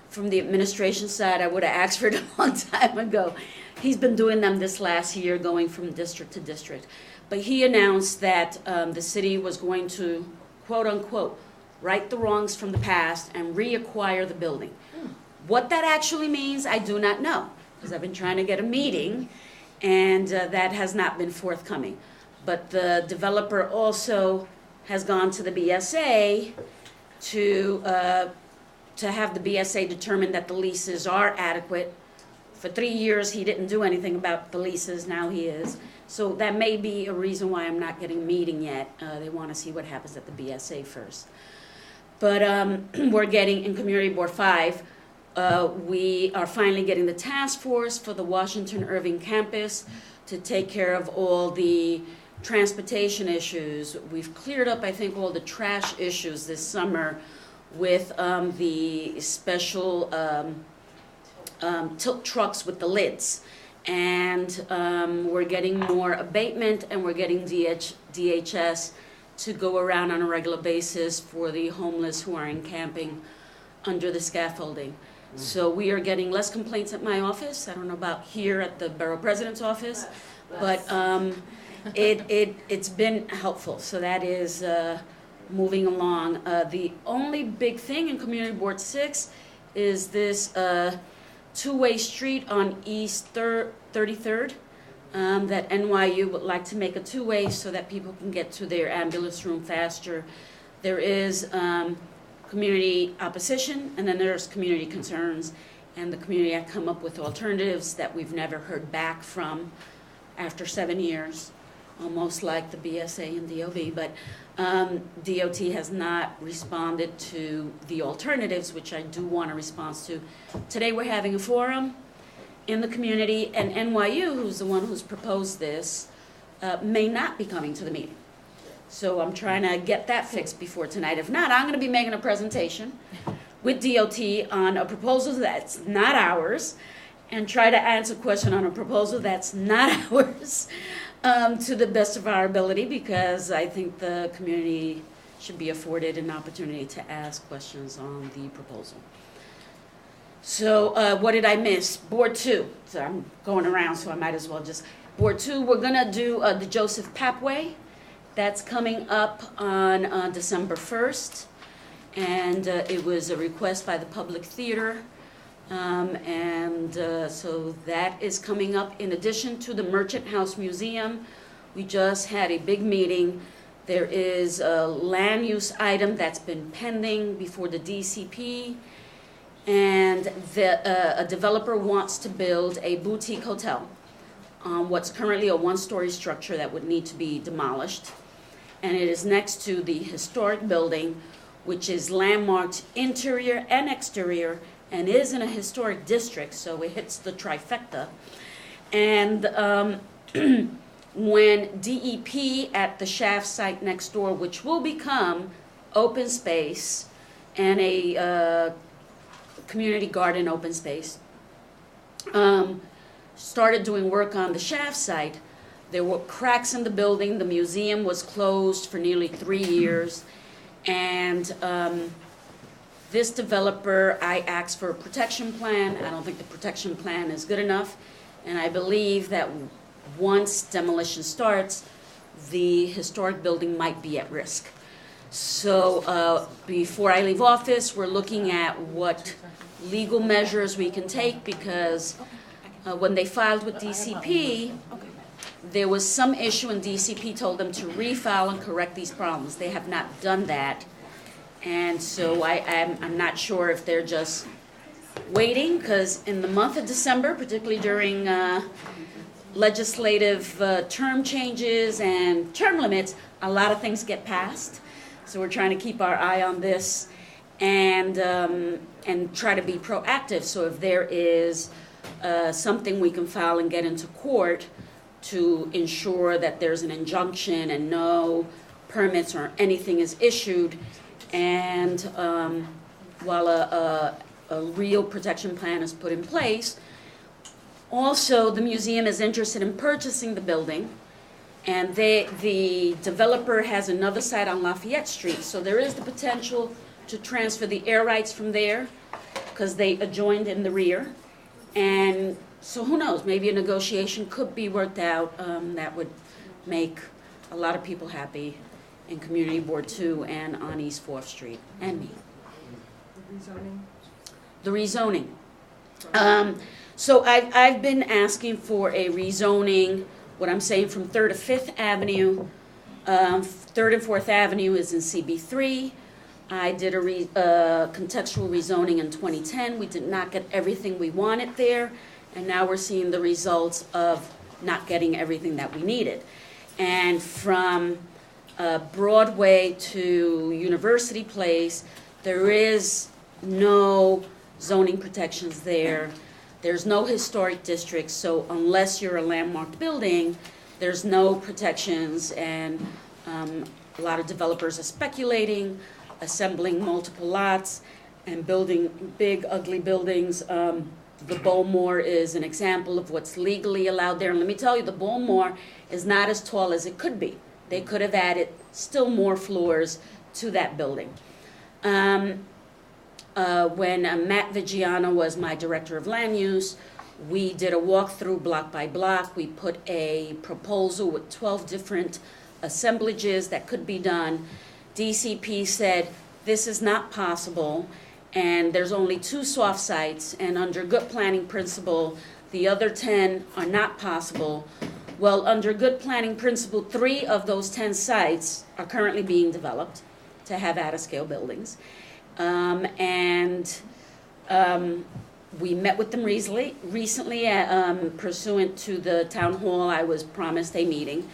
from the administration side, I would have asked for it a long time ago. He's been doing them this last year, going from district to district. But he announced that the city was going to, quote unquote, right the wrongs from the past and reacquire the building. What that actually means, I do not know, because I've been trying to get a meeting, and that has not been forthcoming. But the developer also has gone to the BSA to have the BSA determine that the leases are adequate. For 3 years, he didn't do anything about the leases. Now he is. So that may be a reason why I'm not getting a meeting yet. They want to see what happens at the BSA first. But we're getting, in Community Board 5, we are finally getting the task force for the Washington Irving campus to take care of all the transportation issues. We've cleared up, I think, all the trash issues this summer with the special tilt trucks with the lids. And we're getting more abatement, and we're getting DHS to go around on a regular basis for the homeless who are encamping under the scaffolding. So we are getting less complaints at my office. I don't know about here at the Borough President's office, but it's been helpful. So that is moving along. The only big thing in Community Board 6 is this two-way street on East 33rd that NYU would like to make a two-way so that people can get to their ambulance room faster. There is community opposition, and then there's community concerns, and the community have come up with alternatives that we've never heard back from after 7 years, almost like the BSA and DOV, but DOT has not responded to the alternatives, which I do want a response to. Today we're having a forum in the community, and NYU, who's the one who's proposed this, may not be coming to the meeting. So I'm trying to get that fixed before tonight. If not, I'm going to be making a presentation with DOT on a proposal that's not ours, and try to answer a question on a proposal that's not ours to the best of our ability, because I think the community should be afforded an opportunity to ask questions on the proposal. So what did I miss? Board 2. So I'm going around, so I might as well just. Board 2, we're going to do the Joseph Papway. That's coming up on December 1st. And it was a request by the Public Theater. So that is coming up in addition to the Merchant House Museum. We just had a big meeting. There is a land use item that's been pending before the DCP, and a developer wants to build a boutique hotel on what's currently a one-story structure that would need to be demolished. And it is next to the historic building, which is landmarked interior and exterior, and is in a historic district, so it hits the trifecta. And when DEP at the Shaft site next door, which will become open space and a community garden open space, started doing work on the Shaft site, there were cracks in the building. The museum was closed for nearly 3 years, and this developer, I asked for a protection plan. I don't think the protection plan is good enough, and I believe that once demolition starts, the historic building might be at risk. So before I leave office, we're looking at what legal measures we can take, because when they filed with DCP, there was some issue, and DCP told them to refile and correct these problems. They have not done that. And so I'm not sure if they're just waiting, because in the month of December, particularly during legislative term changes and term limits, a lot of things get passed. So we're trying to keep our eye on this and try to be proactive. So if there is something we can file and get into court to ensure that there's an injunction and no permits or anything is issued, and while a real protection plan is put in place. Also, the museum is interested in purchasing the building, and the developer has another site on Lafayette Street, so there is the potential to transfer the air rights from there, because they adjoined in the rear. And so who knows, maybe a negotiation could be worked out that would make a lot of people happy in Community Board 2 and on East 4th Street, and me. The rezoning. So I've been asking for a rezoning, what I'm saying, from 3rd to 5th Avenue. 3rd and 4th Avenue is in CB3. I did a contextual rezoning in 2010. We did not get everything we wanted there, and now we're seeing the results of not getting everything that we needed. And from Broadway to University Place, there is no zoning protections there. There's no historic district, so unless you're a landmarked building, there's no protections, and a lot of developers are speculating, assembling multiple lots, and building big, ugly buildings. The Bowmore is an example of what's legally allowed there, and let me tell you, the Bowmore is not as tall as it could be. They could have added still more floors to that building. when Matt Vigiano was my director of land use, we did a walkthrough block by block. We put a proposal with 12 different assemblages that could be done. DCP said, this is not possible, and there's only 2 soft sites, and under good planning principle, the other 10 are not possible. Well, under good planning principle, 3 of those 10 sites are currently being developed to have out-of-scale buildings. We met with them recently pursuant to the town hall. I was promised a meeting,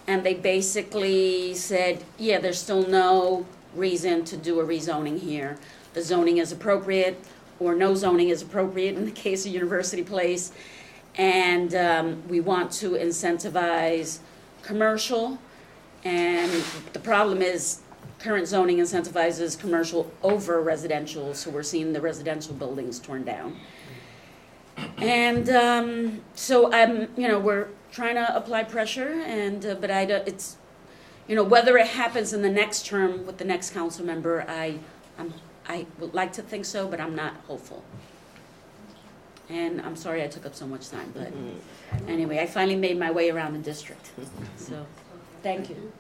and they basically said, yeah, there's still no reason to do a rezoning here. The zoning is appropriate, or no zoning is appropriate in the case of University Place, and we want to incentivize commercial, and the problem is current zoning incentivizes commercial over residential, so we're seeing the residential buildings torn down. And so we're trying to apply pressure, and but it's, whether it happens in the next term with the next council member, I would like to think so, but I'm not hopeful. And I'm sorry I took up so much time, but anyway, I finally made my way around the district. So, thank you.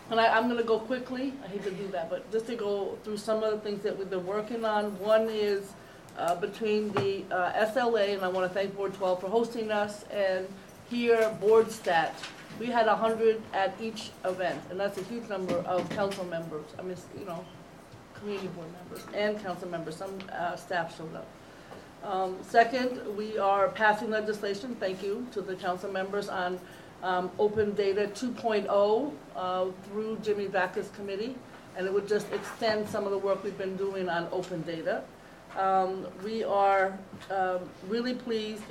And I'm going to go quickly. I hate to do that, but just to go through some of the things that we've been working on. One is between the SLA, and I want to thank Board 12 for hosting us, and here, Board Stat. We had 100 at each event, and that's a huge number of council members. I mean, community board members and council members. Some staff showed up. Second, we are passing legislation, thank you to the council members, on Open Data 2.0 through Jimmy Vacca's committee, and it would just extend some of the work we've been doing on open data. We are really pleased,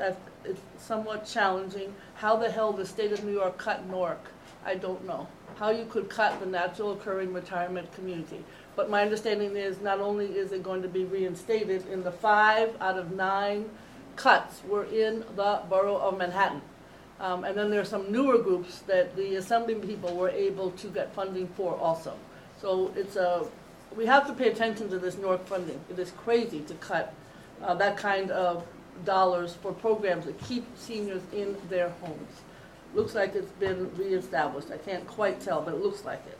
it's somewhat challenging, how the hell the state of New York cut NORC. I don't know. How you could cut the natural occurring retirement community. But my understanding is not only is it going to be reinstated, in the 5 out of 9 cuts were in the borough of Manhattan. And then there are some newer groups that the assembly people were able to get funding for also. So we have to pay attention to this NORC funding. It is crazy to cut that kind of dollars for programs that keep seniors in their homes. Looks like it's been reestablished. I can't quite tell, but it looks like it.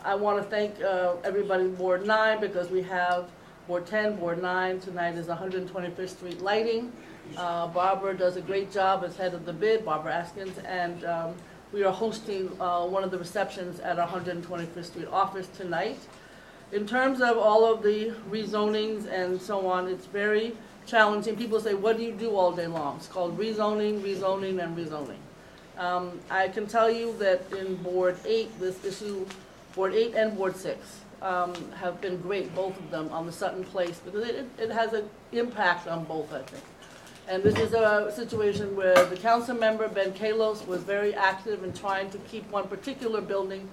I want to thank everybody in Board 9, because we have Board 10, Board 9. Tonight is 125th Street lighting. Barbara does a great job as head of the bid, Barbara Askins, and we are hosting one of the receptions at our 125th Street office tonight. In terms of all of the rezonings and so on, it's very challenging. People say, what do you do all day long? It's called rezoning, rezoning, and rezoning. I can tell you that in Board 8, this issue, Board 8 and Board 6 have been great, both of them, on the Sutton Place, because it has an impact on both, I think. And this is a situation where the council member, Ben Kalos, was very active in trying to keep one particular building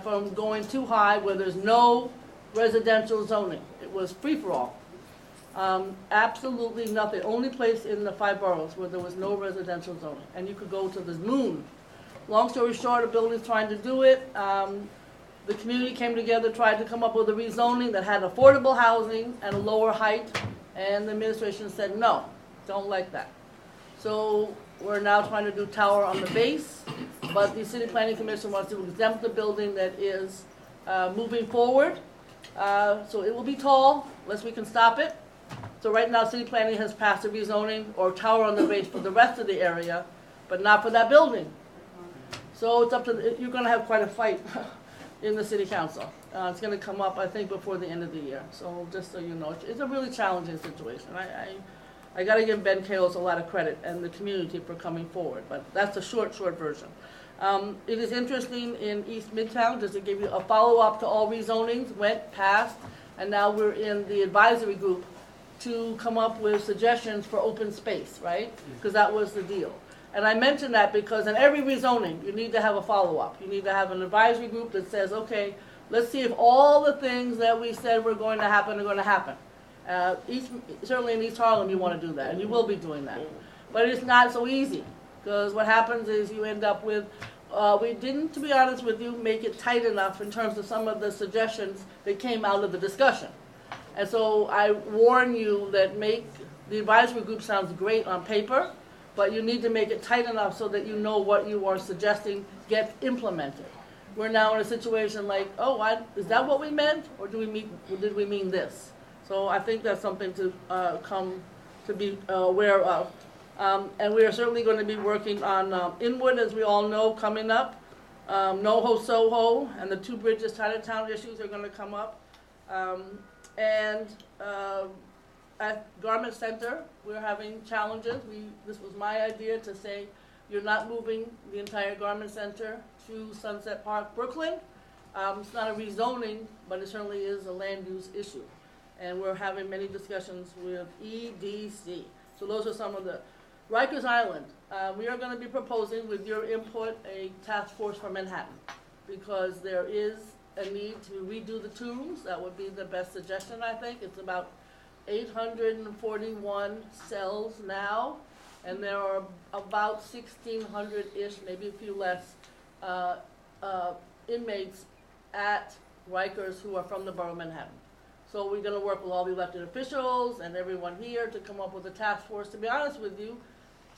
from going too high, where there's no residential zoning. It was free-for-all. Absolutely nothing. Only place in the 5 boroughs where there was no residential zoning. And you could go to the moon. Long story short, a building's trying to do it. The community came together, tried to come up with a rezoning that had affordable housing and a lower height, and the administration said, no, don't like that. So we're now trying to do tower on the base, but the City Planning Commission wants to exempt the building that is moving forward. So it will be tall, unless we can stop it. So right now, City Planning has passed a rezoning or tower on the base for the rest of the area, but not for that building. So it's up to, you're gonna have quite a fight in the City Council. It's gonna come up, I think, before the end of the year. So just so you know, it's a really challenging situation. I gotta give Ben Kalos a lot of credit and the community for coming forward, but that's a short version. It is interesting in East Midtown, just to give you a follow-up to all rezonings, went past, and now we're in the advisory group to come up with suggestions for open space, right? Because that was the deal. And I mention that because in every rezoning, you need to have a follow-up. You need to have an advisory group that says, okay, let's see if all the things that we said were going to happen are going to happen. Certainly in East Harlem, you want to do that, and you will be doing that. But it's not so easy, because what happens is you end up with, we didn't, to be honest with you, make it tight enough in terms of some of the suggestions that came out of the discussion. And so I warn you that the advisory group sounds great on paper, but you need to make it tight enough so that you know what you are suggesting gets implemented. We're now in a situation like, is that what we meant, or did we mean this? So I think that's something to come to be aware of. And we are certainly going to be working on Inwood, as we all know, coming up. NoHo Soho and the Two Bridges Chinatown issues are going to come up. At Garment Center, we're having challenges. This was my idea to say, you're not moving the entire Garment Center to Sunset Park, Brooklyn. It's not a rezoning, but it certainly is a land use issue. And we're having many discussions with EDC. So those are some of the. Rikers Island, we are going to be proposing, with your input, a task force for Manhattan, because there is a need to redo the tombs. That would be the best suggestion, I think. It's about 841 cells now, and there are about 1,600-ish, maybe a few less, inmates at Rikers who are from the borough of Manhattan. So we're going to work with all the elected officials and everyone here to come up with a task force. To be honest with you,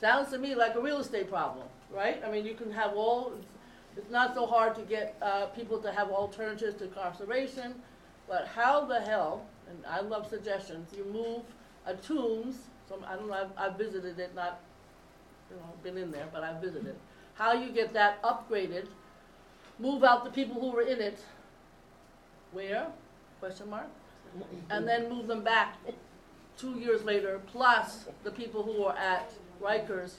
sounds to me like a real estate problem, right? I mean, you can have it's not so hard to get people to have alternatives to incarceration, but how the hell, and I love suggestions, you move a tombs, I don't know, I've visited it, not, been in there, but I've visited. How you get that upgraded, move out the people who were in it, where? Question mark? And then move them back 2 years later, plus the people who are at Rikers,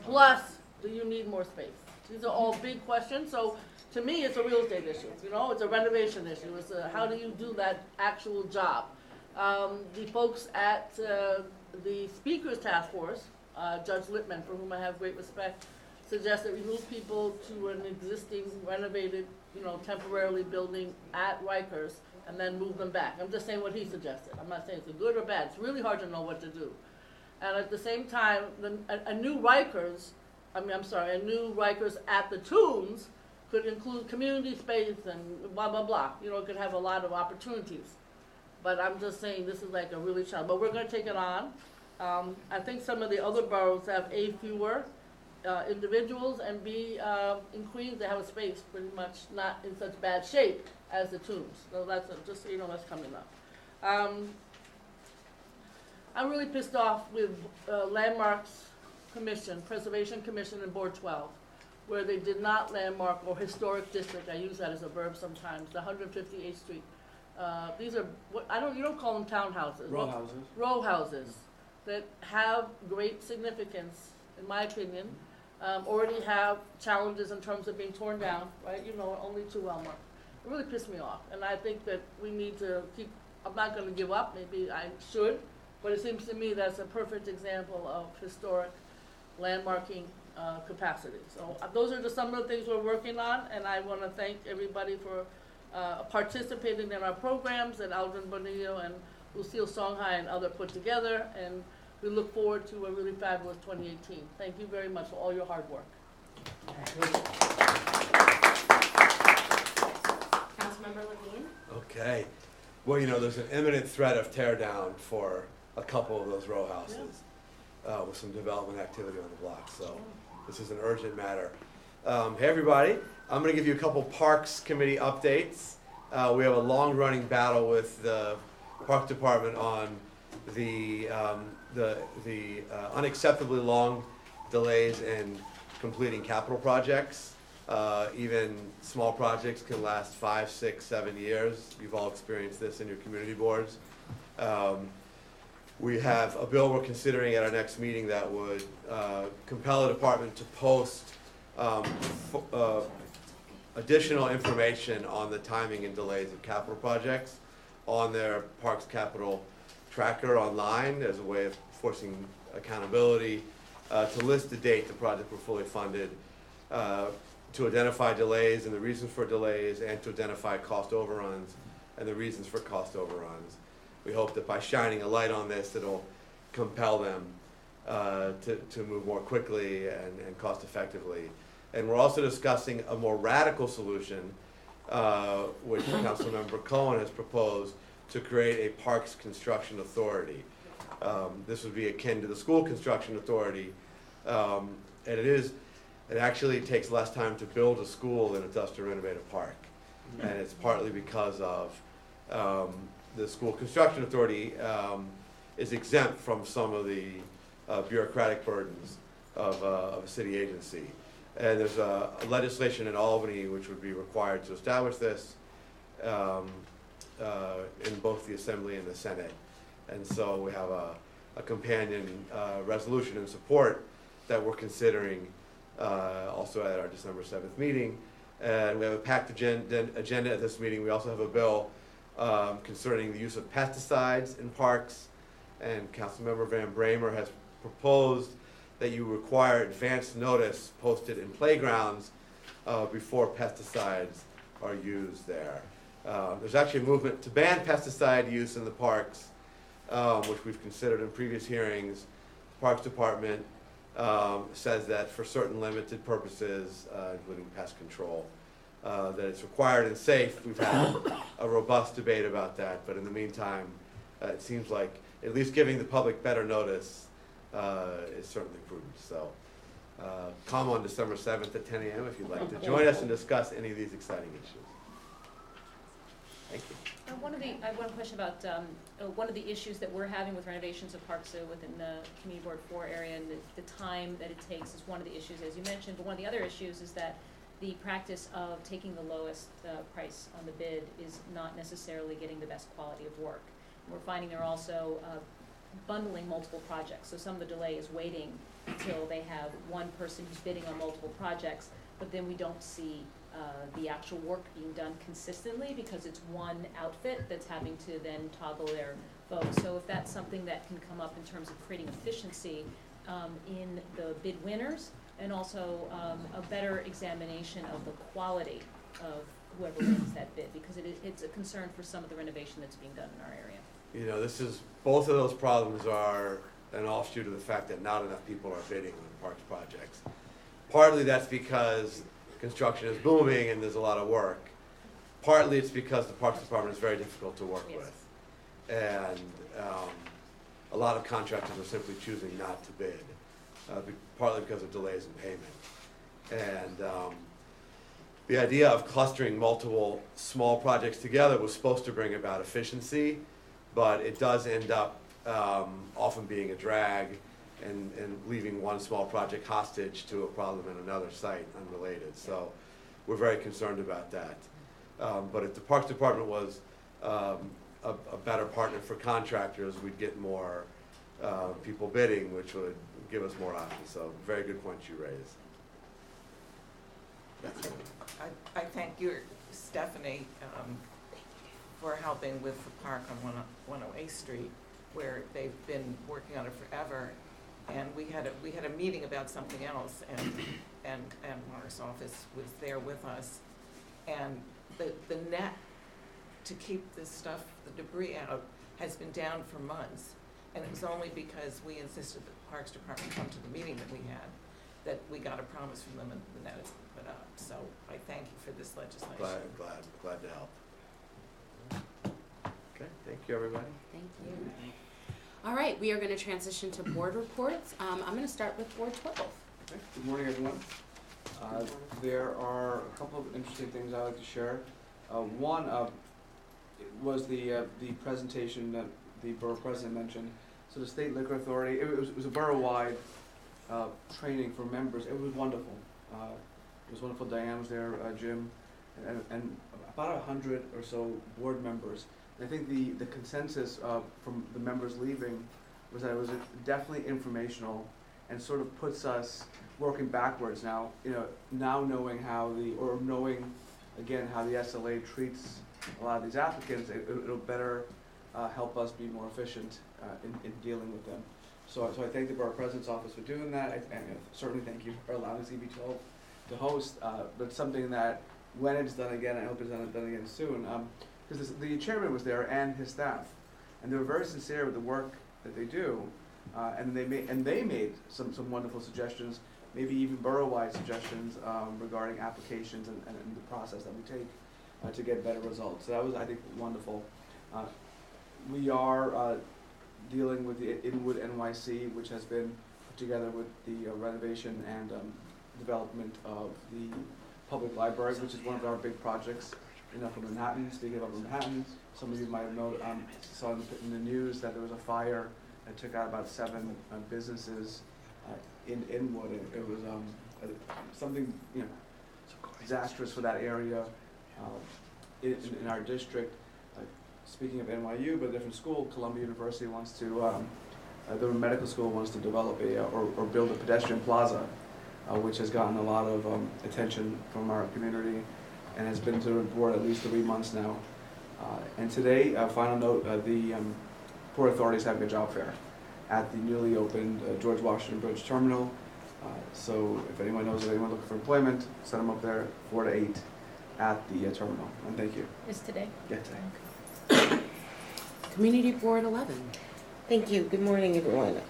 plus do you need more space? These are all big questions. So to me, it's a real estate issue. It's a renovation issue. It's how do you do that actual job? The folks at the Speakers Task Force, Judge Littman, for whom I have great respect, suggest that we move people to an existing renovated, temporarily building at Rikers and then move them back. I'm just saying what he suggested. I'm not saying it's good or bad. It's really hard to know what to do. And at the same time, a new Rikers at the Tombs could include community space and blah, blah, blah. It could have a lot of opportunities. But I'm just saying this is like a really challenge. But we're going to take it on. I think some of the other boroughs have fewer individuals, and in Queens they have a space pretty much not in such bad shape as the Tombs. So that's just so that's coming up. I'm really pissed off with Landmarks Commission, Preservation Commission and Board 12, where they did not landmark, or historic district, I use that as a verb sometimes, the 158th Street. These are, you don't call them townhouses. Row houses. Row houses that have great significance, in my opinion, already have challenges in terms of being torn down, right? Only too well marked. It really pissed me off, and I think that we need to I'm not going to give up, maybe I should, but it seems to me that's a perfect example of historic landmarking capacity. So those are just some of the things we're working on, and I want to thank everybody for participating in our programs that Aldrin Bonillo and Lucille Songhai and others put together, and we look forward to a really fabulous 2018. Thank you very much for all your hard work. Councilmember Levine? Okay. Well, there's an imminent threat of tear down for a couple of those row houses with some development activity on the block. So this is an urgent matter. Hey, everybody. I'm going to give you a couple Parks Committee updates. We have a long-running battle with the Park Department on the unacceptably long delays in completing capital projects. Even small projects can last 5, 6, 7 years. You've all experienced this in your community boards. We have a bill we're considering at our next meeting that would compel the department to post additional information on the timing and delays of capital projects on their Parks Capital tracker online as a way of forcing accountability, to list the date the project were fully funded, to identify delays and the reasons for delays, and to identify cost overruns and the reasons for cost overruns. We hope that by shining a light on this, it'll compel them to move more quickly and cost effectively. And we're also discussing a more radical solution, which Councilmember Cohen has proposed, to create a parks construction authority. This would be akin to the school construction authority, and it actually takes less time to build a school than it does to renovate a park. And it's partly because of the school construction authority is exempt from some of the bureaucratic burdens of a city agency. And there's a legislation in Albany which would be required to establish this in both the Assembly and the Senate. And so we have a companion resolution in support that we're considering also at our December 7th meeting. And we have a packed agenda at this meeting. We also have a bill concerning the use of pesticides in parks. And Councilmember Van Bramer has proposed that you require advance notice posted in playgrounds before pesticides are used there. There's actually a movement to ban pesticide use in the parks, which we've considered in previous hearings. The Parks Department says that for certain limited purposes, including pest control, that it's required and safe. We've had a robust debate about that, but in the meantime, it seems like at least giving the public better notice is certainly prudent. So come on December 7th at 10 a.m. if you'd like to join us and discuss any of these exciting issues. Thank you. I have one question about one of the issues that we're having with renovations of parks within the Community Board 4 area, and the time that it takes is one of the issues, as you mentioned. But one of the other issues is that the practice of taking the lowest price on the bid is not necessarily getting the best quality of work. And we're finding they're also bundling multiple projects. So some of the delay is waiting until they have one person who's bidding on multiple projects, but then we don't see the actual work being done consistently because it's one outfit that's having to then toggle their folks. So if that's something that can come up in terms of creating efficiency in the bid winners, and also a better examination of the quality of whoever wins that bid, because it's a concern for some of the renovation that's being done in our area. You know, both of those problems are an offshoot of the fact that not enough people are bidding on parks projects. Partly that's because construction is booming and there's a lot of work. Partly it's because the Parks Department is very difficult to work with. And a lot of contractors are simply choosing not to bid, partly because of delays in payment. And the idea of clustering multiple small projects together was supposed to bring about efficiency, but it does end up often being a drag and leaving one small project hostage to a problem in another site unrelated. So we're very concerned about that. But if the Parks Department was a better partner for contractors, we'd get more people bidding, which would give us more options. So very good points you raised. I thank you, Stephanie, for helping with the park on 108 Street, where they've been working on it forever. And we had a meeting about something else, and Mark's office was there with us. And the net to keep this stuff, the debris out, has been down for months. And it was only because we insisted that the Parks Department come to the meeting that we had, that we got a promise from them and the net is put up. So I thank you for this legislation. Glad to help. Okay, thank you, everybody. Thank you. All right, we are going to transition to board reports. I'm going to start with Board 12. Okay. Good morning, everyone. There are a couple of interesting things I'd like to share. One was the presentation that the borough president mentioned. So the state liquor authority, it was a borough-wide training for members. It was wonderful. It was wonderful. Diane was there, Jim, and about 100 or so board members. I think the consensus from the members leaving was that it was definitely informational and sort of puts us working backwards now, now knowing knowing again how the SLA treats a lot of these applicants, it'll better help us be more efficient in dealing with them. So I thank the Borough President's Office for doing that, and certainly thank you for allowing CB12 to host, but something that when it's done again, I hope it's done again soon, because the chairman was there and his staff, and they were very sincere with the work that they do, and they made some wonderful suggestions, maybe even borough-wide suggestions regarding applications and the process that we take to get better results. So that was, I think, wonderful. We are dealing with the Inwood NYC, which has been put together with the renovation and development of the public library, which is one of our big projects in Upper Manhattan. Speaking of Upper Manhattan, some of you might have saw in the news that there was a fire that took out about 7 businesses in Inwood. It was something disastrous for that area in our district. Speaking of NYU, but a different school, Columbia University wants to, the medical school wants to develop or build a pedestrian plaza, which has gotten a lot of attention from our community and has been to the board at least 3 months now. And today, final note, the Port Authority is having a job fair at the newly opened George Washington Bridge Terminal. So if anyone knows of anyone looking for employment, send them up there 4 to 8 at the terminal. And thank you. Is today? Yeah, today. Community Board 11. Thank you. Good morning, everyone.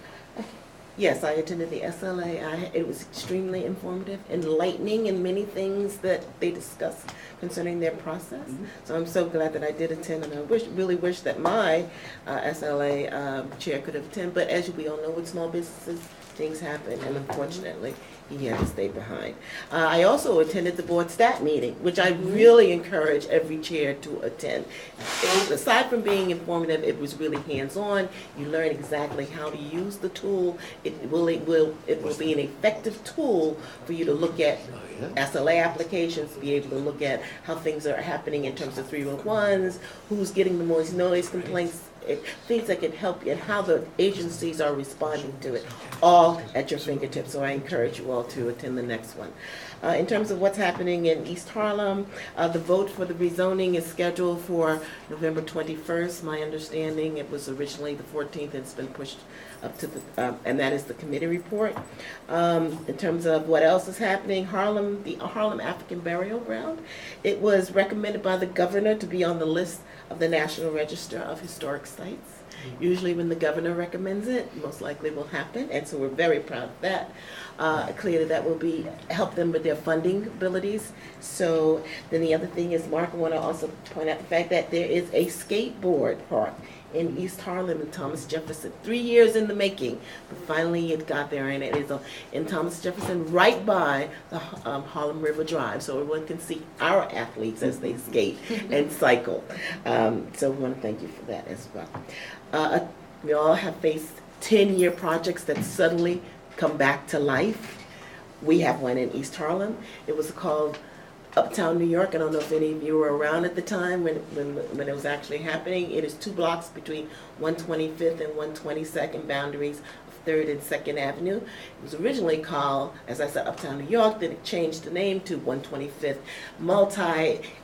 Yes, I attended the SLA. It was extremely informative, enlightening in many things that they discussed concerning their process. So I'm so glad that I did attend, and I really wish that my SLA chair could have attended. But as we all know, with small businesses, things happen, and unfortunately, he had to stay behind. I also attended the board stat meeting, which I really encourage every chair to attend. Aside from being informative, it was really hands-on. You learn exactly how to use the tool. It will be an effective tool for you to look at SLA applications, be able to look at how things are happening in terms of 301s, who's getting the most noise complaints, things that can help you, and how the agencies are responding to it, all at your fingertips. So I encourage you all to attend the next one. In terms of what's happening in East Harlem, the vote for the rezoning is scheduled for November 21st. My understanding, it was originally the 14th, and it's been pushed up to the, and that is the committee report. In terms of what else is happening, the Harlem African Burial Ground, it was recommended by the governor to be on the list of the National Register of Historic Sites. Usually when the governor recommends it, most likely will happen, and so we're very proud of that. Clearly that will help them with their funding abilities. So then the other thing is, Mark, I want to also point out the fact that there is a skateboard park in East Harlem and Thomas Jefferson. 3 years in the making, but finally it got there, and it is in Thomas Jefferson, right by the Harlem River Drive, so everyone can see our athletes as they skate and cycle. So we want to thank you for that as well. We all have faced 10-year projects that suddenly come back to life. We have one in East Harlem. It was called Uptown New York. I don't know if any of you were around at the time when it was actually happening. It is 2 blocks between 125th and 122nd boundaries of 3rd and 2nd Avenue. It was originally called, as I said, Uptown New York, then it changed the name to 125th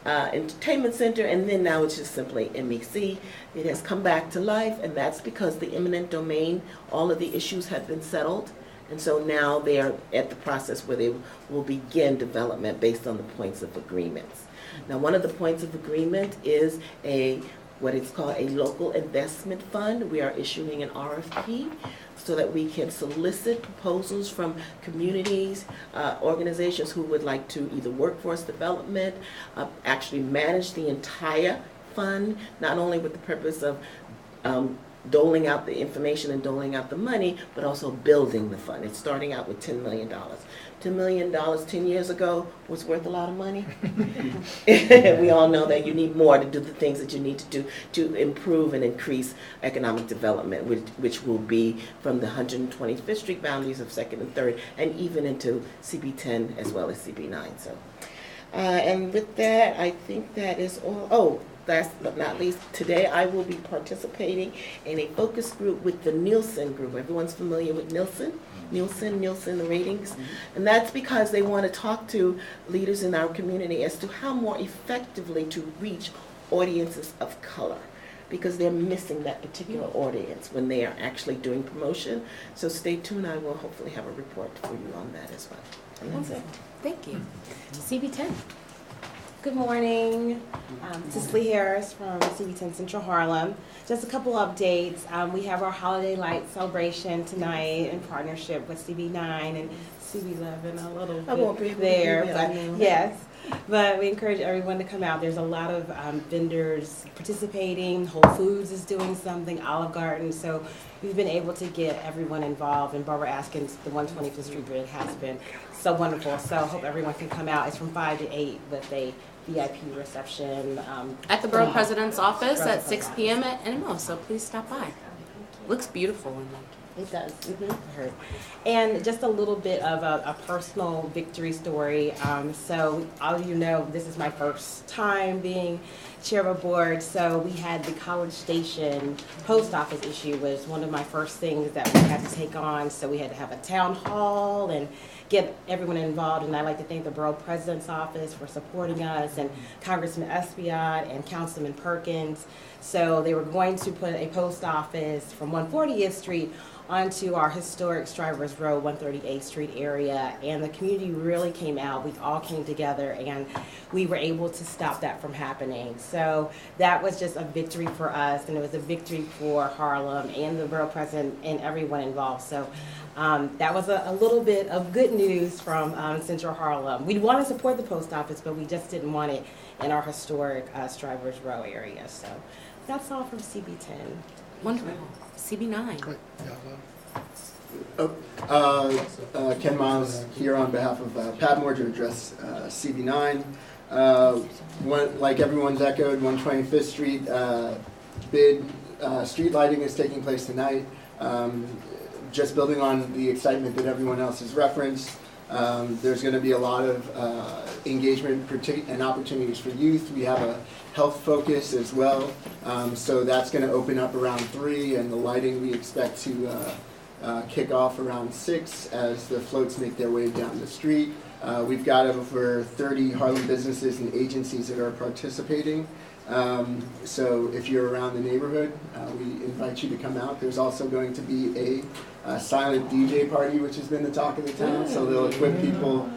Entertainment Center, and then now it's just simply MEC. It has come back to life, and that's because the eminent domain, all of the issues have been settled. And so now they are at the process where they will begin development based on the points of agreements. Now, one of the points of agreement is what is called a local investment fund. We are issuing an RFP so that we can solicit proposals from communities, organizations who would like to either workforce development, actually manage the entire fund, not only with the purpose of doling out the information and doling out the money, but also building the fund. It's starting out with $10 million. $10 million 10 years ago was worth a lot of money. We all know that you need more to do the things that you need to do to improve and increase economic development, which will be from the 125th Street boundaries of 2nd and 3rd, and even into CB10 as well as CB9. So, and with that, I think that is all. Oh, last but not least, today I will be participating in a focus group with the Nielsen Group. Everyone's familiar with Nielsen, the ratings. And that's because they want to talk to leaders in our community as to how more effectively to reach audiences of color, because they're missing that particular audience when they are actually doing promotion. So stay tuned. I will hopefully have a report for you on that as well. And that's it. Thank you. CB10. Good morning. Cicely Harris from CB10 Central Harlem. Just a couple updates. We have our Holiday Light celebration tonight in partnership with CB9 and CB11, a little bit there. But yes. But we encourage everyone to come out. There's a lot of vendors participating. Whole Foods is doing something, Olive Garden. So we've been able to get everyone involved. And Barbara Askins, the 125th Street Bid, has been so wonderful. So I hope everyone can come out. It's from 5 to 8 with a VIP reception. At the Borough President's office at 6 p.m. at NMO, so please stop by. Looks beautiful in there. It does. And just a little bit of a personal victory story. So all of you know, this is my first time being chair of a board. So we had the College Station post office issue was one of my first things that we had to take on. So we had to have a town hall and get everyone involved. And I'd like to thank the Borough President's Office for supporting us, and Congressman Espiat and Councilman Perkins. So they were going to put a post office from 140th Street onto our historic Strivers Road, 138th Street area, and the community really came out. We all came together, and we were able to stop that from happening. So that was just a victory for us, and it was a victory for Harlem and the Borough President and everyone involved. So that was a little bit of good news from Central Harlem. We want to support the post office, but we just didn't want it in our historic Strivers Row area. So that's all from CB10. Wonderful. CB9. Ken Miles here on behalf of Padmore to address CB9. Like everyone's echoed, 125th Street bid street lighting is taking place tonight. Just building on the excitement that everyone else has referenced, there's going to be a lot of engagement and opportunities for youth. We have a health focus as well, so that's going to open up around 3, and the lighting we expect to kick off around 6 as the floats make their way down the street. We've got over 30 Harlem businesses and agencies that are participating. So if you're around the neighborhood, we invite you to come out. There's also going to be a silent DJ party, which has been the talk of the town. So they'll equip people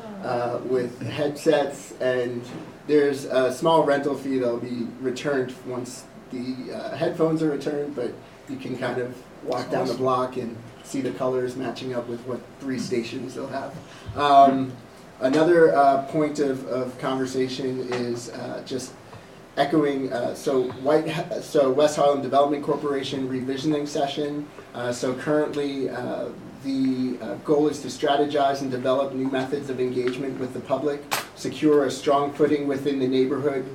with headsets, and there's a small rental fee that'll be returned once the headphones are returned, but you can kind of walk down the block and see the colors matching up with what 3 stations they'll have. Another point of conversation is just echoing, so West Harlem Development Corporation revisioning session. So currently the goal is to strategize and develop new methods of engagement with the public, secure a strong footing within the neighborhood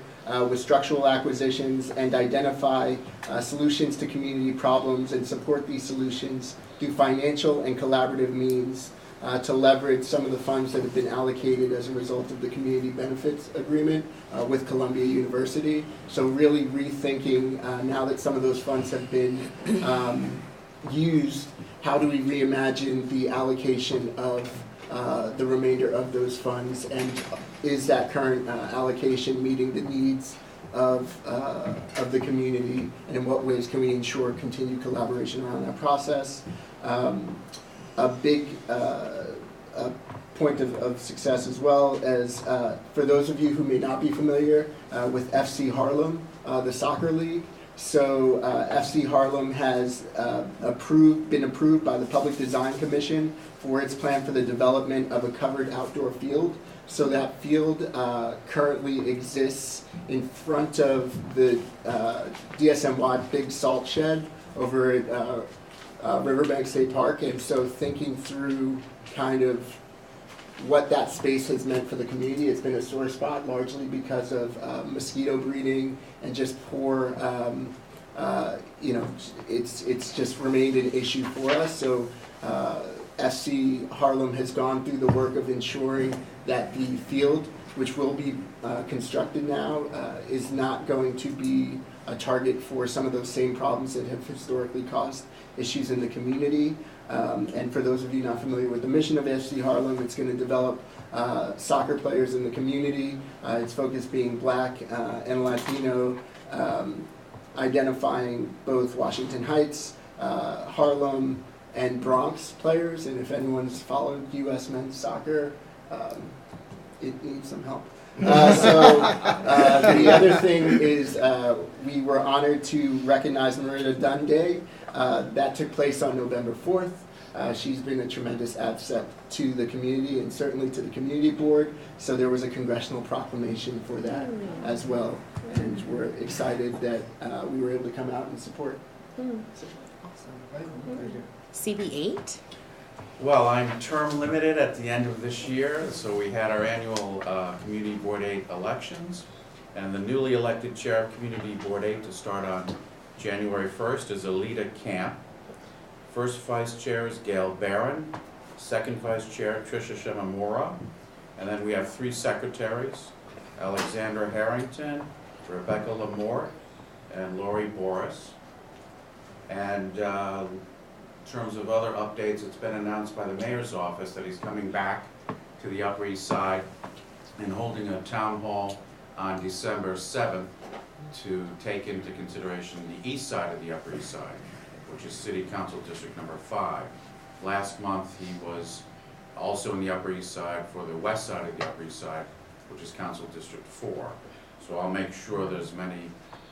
with structural acquisitions, and identify solutions to community problems and support these solutions through financial and collaborative means to leverage some of the funds that have been allocated as a result of the community benefits agreement with Columbia University. So really rethinking, now that some of those funds have been used, how do we reimagine the allocation of the remainder of those funds, and is that current allocation meeting the needs of the community, and in what ways can we ensure continued collaboration around that process? A big point of success as well as, for those of you who may not be familiar with FC Harlem, the soccer league. So FC Harlem has been approved by the Public Design Commission for its plan for the development of a covered outdoor field. So that field currently exists in front of the DSMY Big Salt Shed over at Riverbank State Park. And so thinking through kind of what that space has meant for the community, it's been a sore spot largely because of mosquito breeding and just poor, it's just remained an issue for us. So FC Harlem has gone through the work of ensuring that the field, which will be constructed now, is not going to be a target for some of those same problems that have historically caused issues in the community. And for those of you not familiar with the mission of FC Harlem, it's going to develop soccer players in the community. Its focus being Black and Latino, identifying both Washington Heights, Harlem, and Bronx players. And if anyone's followed U.S. men's soccer, it needs some help. The other thing is we were honored to recognize Loretta Dunn Day. That took place on November 4th. She's been a tremendous asset to the community and certainly to the community board. So there was a congressional proclamation for that as well. And we're excited that we were able to come out and support. CB8? Well, I'm term limited at the end of this year, so we had our annual Community Board 8 elections. And the newly elected chair of Community Board 8 to start on January 1st is Alita Camp. First vice chair is Gail Barron. Second vice chair, Tricia Shimamura. And then we have 3 secretaries, Alexandra Harrington, Rebecca Lamort, and Lori Boris. And in terms of other updates, it's been announced by the mayor's office that he's coming back to the Upper East Side and holding a town hall on December 7th to take into consideration the east side of the Upper East Side, which is City Council District number 5. Last month, he was also in the Upper East Side for the west side of the Upper East Side, which is Council District 4. So I'll make sure that as many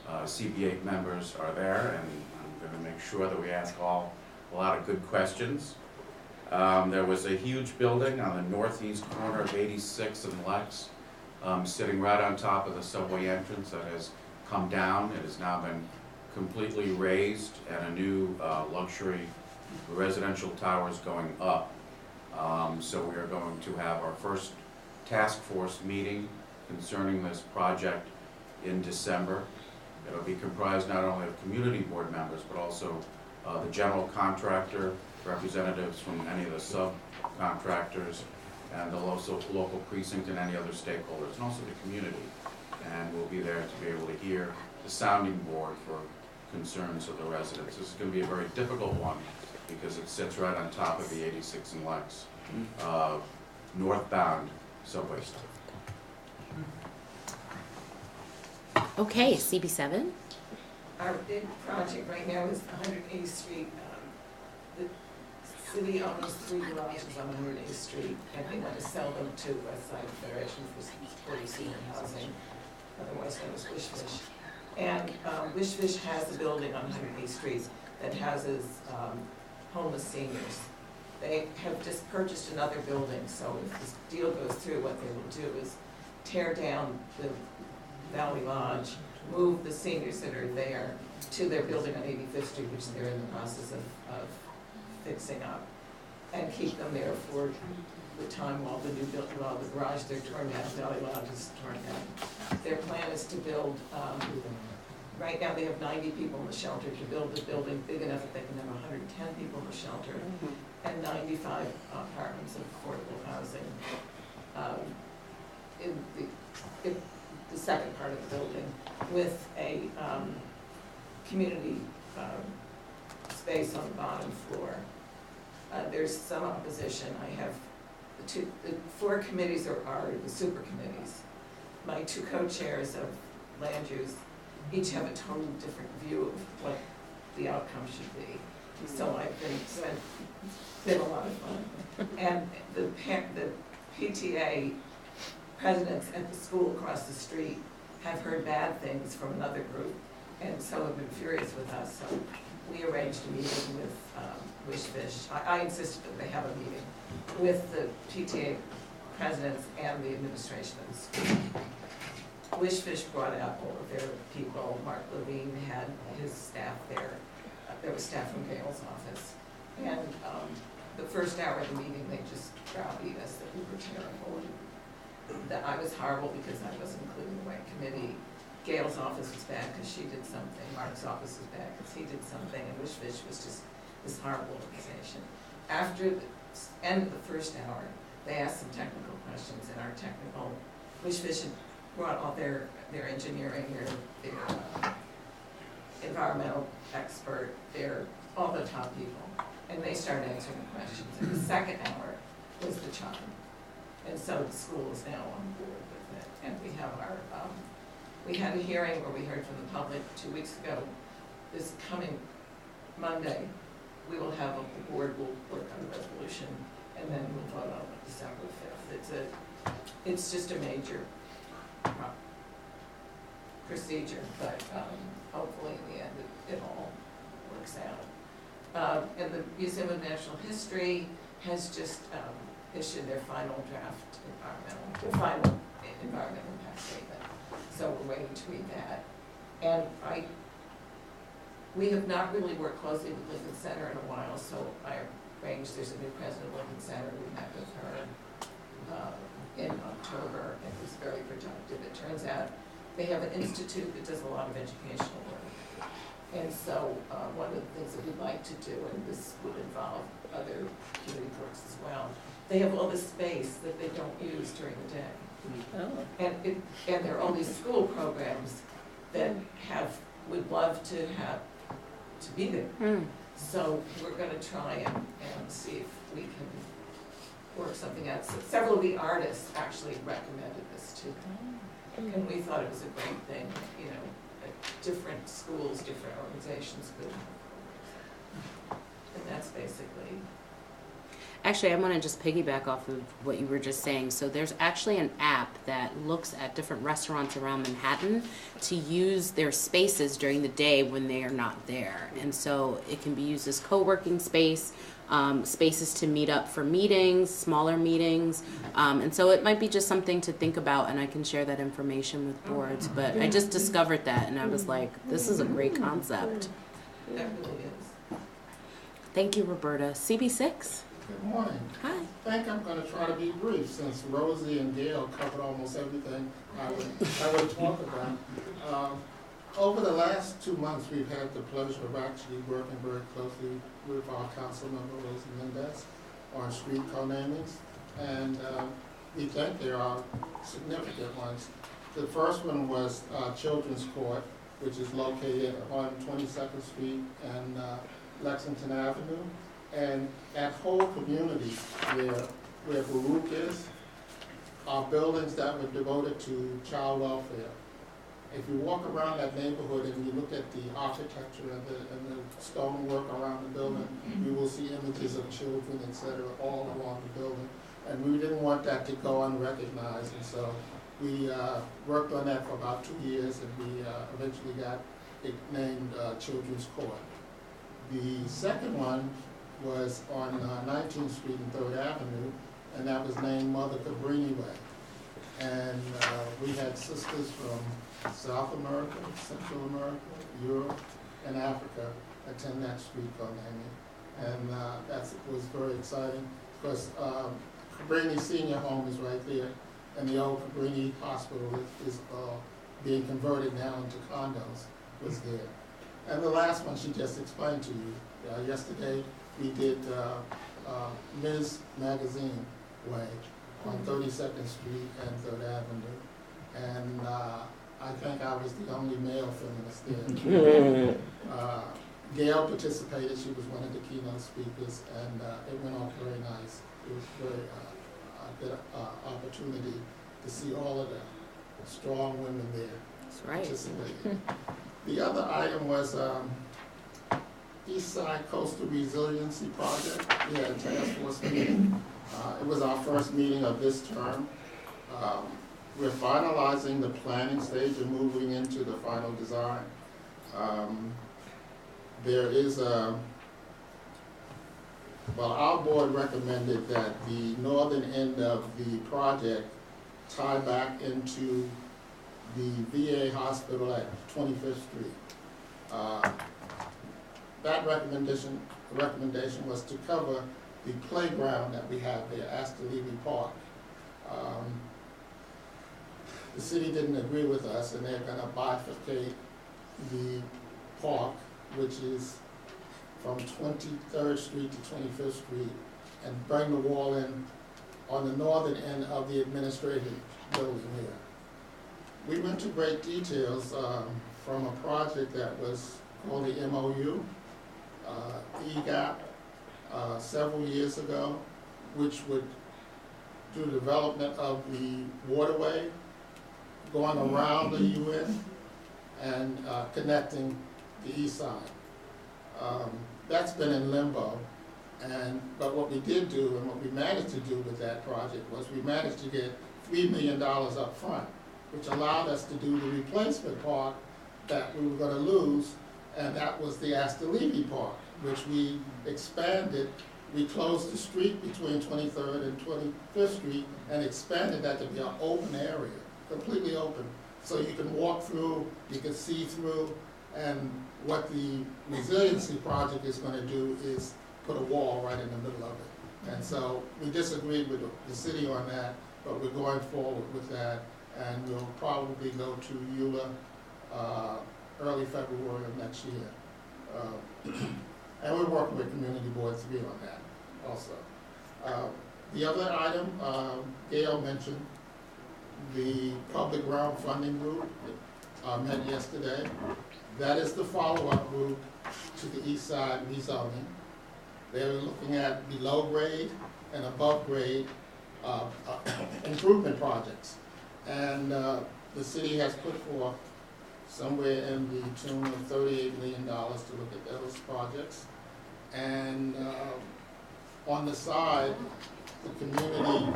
CB8 members are there, and I'm going to make sure that we ask a lot of good questions. There was a huge building on the northeast corner of 86 and Lex, sitting right on top of the subway entrance that has come down. It has now been completely raised, and a new luxury residential tower is going up. So we are going to have our first task force meeting concerning this project in December. It'll be comprised not only of community board members, but also the general contractor, representatives from any of the subcontractors, and the local precinct and any other stakeholders, and also the community. And we'll be there to be able to hear the sounding board for concerns of the residents. This is going to be a very difficult one because it sits right on top of the 86 and Lex northbound subway stop. Okay, CB7? Our big project right now is 108th Street. The city owns 3 garages on 108th Street, and they want to sell them to West Side Federation for supporting senior housing, otherwise known as Wish Fish. And Wish Fish has a building on 108th Street that houses homeless seniors. They have just purchased another building, so if this deal goes through, what they will do is tear down the Valley Lodge, move the seniors that are there to their building on 85th Street, which they're in the process of fixing up, and keep them there for the time while the garage they're torn down, Valley Lodge is torn down. Their plan is to build, right now they have 90 people in the shelter, to build a building big enough that they can have 110 people in the shelter, and 95 apartments of affordable housing in the second part of the building, with a community space on the bottom floor. There's some opposition. I have the 4 committees are the super committees. My 2 co-chairs of land use each have a totally different view of what the outcome should be. So it's been a lot of fun. And the PTA presidents at the school across the street have heard bad things from another group, and so have been furious with us. So we arranged a meeting with Wish Fish. I insisted that they have a meeting with the PTA presidents and the administration of the school. Wish Fish brought out all of their people. Mark Levine had his staff there. There was staff from Gail's office. And the first hour of the meeting, they just browbeat us that we were terrible, and that I was horrible because I wasn't including the right committee. Gail's office was bad because she did something. Mark's office was bad because he did something. And Wish Fish was just this horrible organization. After the end of the first hour, they asked some technical questions, and our technical, Wish Fish had brought all their engineering, their environmental expert, all the top people, and they started answering the questions. And the second hour was the chime. And so the school is now on board with it. And we have we had a hearing where we heard from the public 2 weeks ago. This coming Monday, we will have the board will work on a resolution, and then we'll vote on it December 5th. It's just a major procedure, but hopefully in the end it all works out. And the Museum of Natural History has just issued their final draft environmental impact statement. So we're waiting to read that. And we have not really worked closely with Lincoln Center in a while, so I arranged, there's a new president of Lincoln Center. We met with her in October, and it was very productive. It turns out they have an institute that does a lot of educational work. And so one of the things that we'd like to do, and this would involve other community groups as well, they have all this space that they don't use during the day. Oh. And there are all these school programs that would love to be there. So we're gonna try and see if we can work something out. So several of the artists actually recommended this to them. And we thought it was a great thing, you know, that different schools, different organizations could. And that's basically. Actually, I want to just piggyback off of what you were just saying. So there's actually an app that looks at different restaurants around Manhattan to use their spaces during the day when they are not there. And so it can be used as co-working space, spaces to meet up for meetings, smaller meetings. And so it might be just something to think about, and I can share that information with boards. But I just discovered that, and I was like, this is a great concept. That really is. Thank you, Roberta. CB6? Good morning. Hi. I think I'm going to try to be brief since Rosie and Gail covered almost everything I would talk about. Over the last 2 months, we've had the pleasure of actually working very closely with our council member, Rosie Mendez, on street co-namings, and we think there are significant ones. The first one was Children's Court, which is located on 22nd Street and Lexington Avenue. And that whole community where Borough is are buildings that were devoted to child welfare. If you walk around that neighborhood and you look at the architecture and the stonework around the building, you will see images of children, etc., all along the building. And we didn't want that to go unrecognized, and so we worked on that for about 2 years, and we eventually got it named Children's Court. The second one was on 19th Street and 3rd Avenue, and that was named Mother Cabrini Way. And we had sisters from South America, Central America, Europe, and Africa attend that street co-naming. And that was very exciting because Cabrini Senior Home is right there, and the old Cabrini Hospital is being converted now into condos, was there. And the last one she just explained to you. Yesterday, we did Ms. Magazine Way on 32nd Street and 3rd Avenue. And I think I was the only male feminist there. Gail participated. She was one of the keynote speakers, and it went off very nice. It was very good opportunity to see all of the strong women there. That's right. Participating. The other item was East Side Coastal Resiliency Project. We had a task force meeting. It was our first meeting of this term. We're finalizing the planning stage and moving into the final design. There is well, our board recommended that the northern end of the project tie back into the VA hospital at 25th Street. That recommendation was to cover the playground that we have there, Astor Levy Park. The city didn't agree with us, and they're going to bifurcate the park, which is from 23rd Street to 25th Street, and bring the wall in on the northern end of the administrative building there. We went to great details from a project that was called the MOU, EGAP, several years ago, which would do development of the waterway going around the UN and connecting the east side. That's been in limbo, but what we did do and what we managed to do with that project was we managed to get $3 million up front, which allowed us to do the replacement park that we were going to lose, and that was the Astor Levy Park. which we expanded. We closed the street between 23rd and 25th Street and expanded that to be an open area, completely open. So you can walk through, you can see through, and what the resiliency project is going to do is put a wall right in the middle of it. And so we disagreed with the city on that, but we're going forward with that, and we'll probably go to EULA early February of next year. And we're working with Community Board 3 on that also. The other item, Gail mentioned, the public realm funding group met yesterday. That is the follow-up group to the east side rezoning. They're looking at below grade and above grade improvement projects. And the city has put forth somewhere in the tune of $38 million to look at those projects. And on the side, the community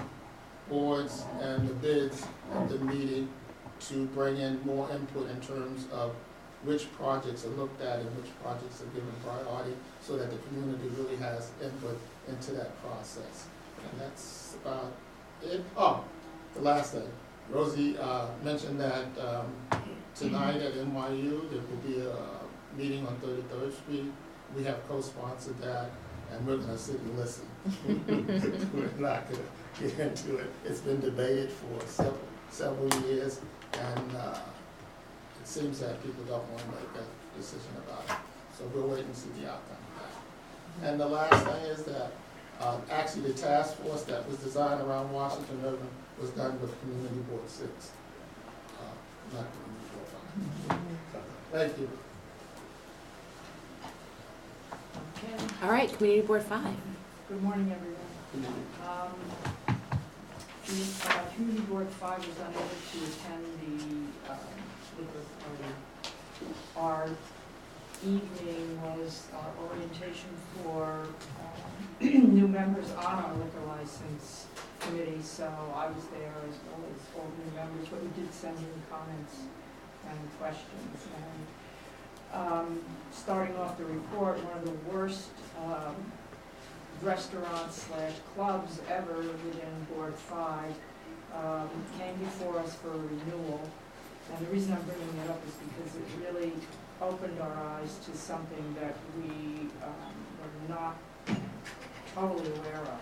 boards and the bids have been meeting to bring in more input in terms of which projects are looked at and which projects are given priority so that the community really has input into that process. And that's about it. Oh, the last thing. Rosie mentioned that tonight at NYU there will be a meeting on 33rd Street. We have co-sponsored that, and we're going to sit and listen. We're not going to get into it. It's been debated for several years, and it seems that people don't want to make a decision about it. So we'll wait and see the outcome of that. And the last thing is that actually the task force that was designed around Washington Urban was done with Community Board 6, not Community Board 5. Thank you. Okay. All right, Community Board 5. Good morning, everyone. Community Board 5 was unable to attend the liquor party. Our evening was our orientation for new members on our liquor license committee, so I was there as well as all the new members, but we did send in comments and questions. And starting off the report, one of the worst restaurants / clubs ever within Board 5 came before us for renewal. And the reason I'm bringing it up is because it really opened our eyes to something that we were not totally aware of.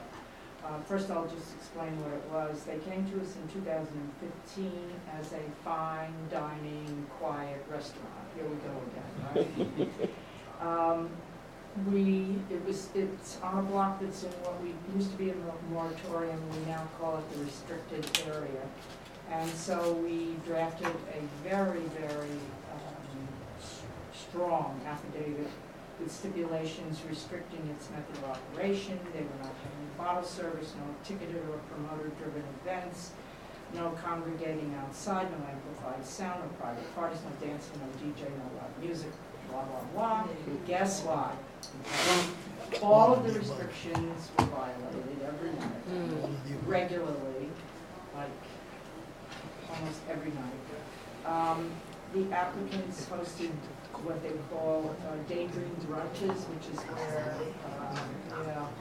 First, I'll just explain what it was. They came to us in 2015 as a fine dining, quiet restaurant. Here we go again, right? It's on a block that's in what we used to be a moratorium. We now call it the restricted area. And so we drafted a very, very strong affidavit with stipulations restricting its method of operation. They were not having bottle service, no ticketed or promoter-driven events, no congregating outside, no amplified sound, no private parties, no dancing, no DJ, no loud music, blah, blah, blah. Guess what? All of the restrictions were violated every night, regularly, like almost every night. The applicants hosted what they call daydream brunches, which is where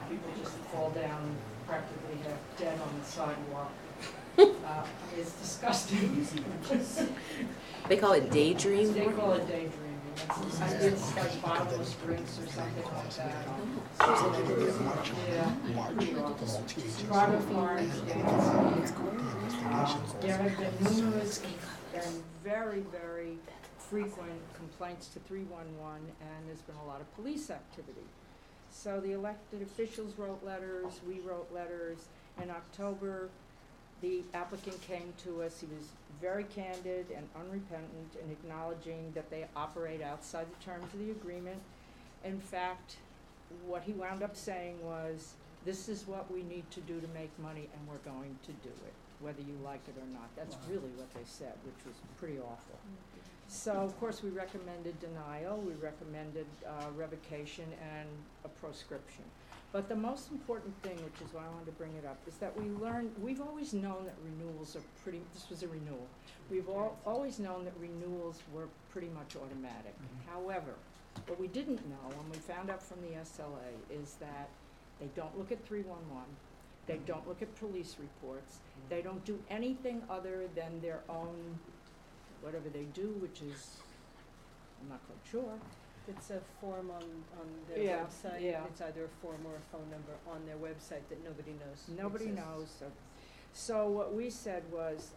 people just fall down, practically half dead on the sidewalk. It's disgusting. They call it daydream? They call it daydreaming. It's like bottomless drinks or something like that. Yeah, pretty awful. Private farms, there have been numerous and very, very frequent complaints to 311, and there's been a lot of police activity. So the elected officials wrote letters, we wrote letters. In October, the applicant came to us. He was very candid and unrepentant in acknowledging that they operate outside the terms of the agreement. In fact, what he wound up saying was, this is what we need to do to make money, and we're going to do it, whether you like it or not. That's really what they said, which was pretty awful. So, of course, we recommended denial, we recommended revocation and a proscription. But the most important thing, which is why I wanted to bring it up, is that we've always known that renewals are this was a renewal. We've always known that renewals were pretty much automatic. However, what we didn't know, when we found out from the SLA, is that they don't look at 311, they don't look at police reports, they don't do anything other than their own, whatever they do, which is, I'm not quite sure. It's a form on their website. Yeah. It's either a form or a phone number on their website that nobody knows. Nobody exists. knows. So what we said was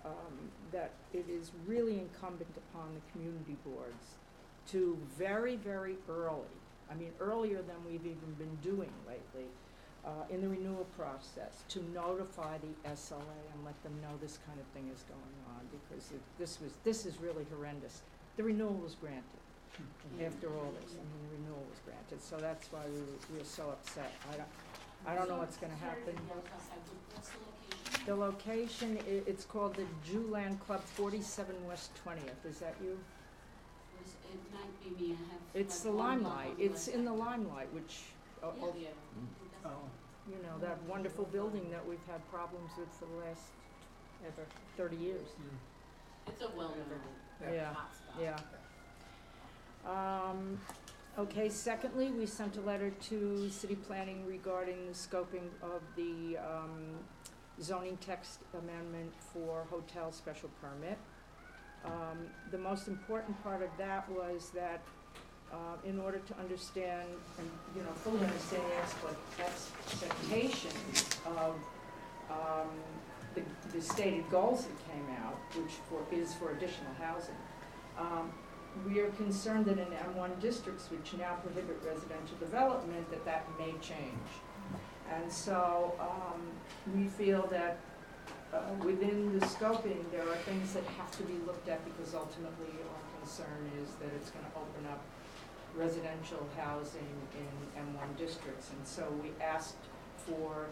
that it is really incumbent upon the community boards to very, very early, I mean earlier than we've even been doing lately, in the renewal process, to notify the SLA and let them know this kind of thing is going on, because this is really horrendous. The renewal was granted. After all this, I mean, the renewal was granted, so that's why we were so upset. I don't know what's going to happen. What's the location? The location, it's called the Jewland Club, 47 West 20th. Is that you? It might be me. I have. It's the like one Limelight. block on It's the in the west side. Limelight, which, Yeah. you know, that wonderful building that we've had problems with for the last 30 years. It's a well-known hot spot. Yeah. Okay, secondly, we sent a letter to city planning regarding the scoping of the zoning text amendment for hotel special permit. The most important part of that was that in order to understand and, you know, fully understand the expectations of the stated goals that came out, which is for additional housing. We are concerned that in M1 districts, which now prohibit residential development, that may change. And so we feel that within the scoping, there are things that have to be looked at, because ultimately our concern is that it's going to open up residential housing in M1 districts. And so we asked for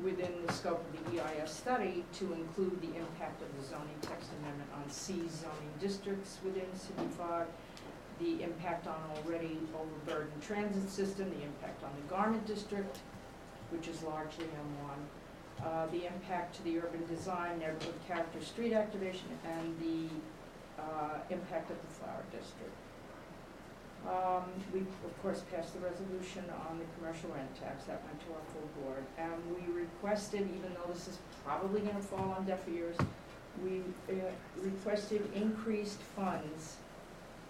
within the scope of the EIS study to include the impact of the zoning text amendment on C zoning districts within City 5, the impact on already overburdened transit system, the impact on the garment district, which is largely M1, the impact to the urban design, neighborhood character, street activation, and the impact of the flower district. We, of course, passed the resolution on the commercial rent tax. That went to our full board. And we requested, even though this is probably going to fall on deaf ears, we requested increased funds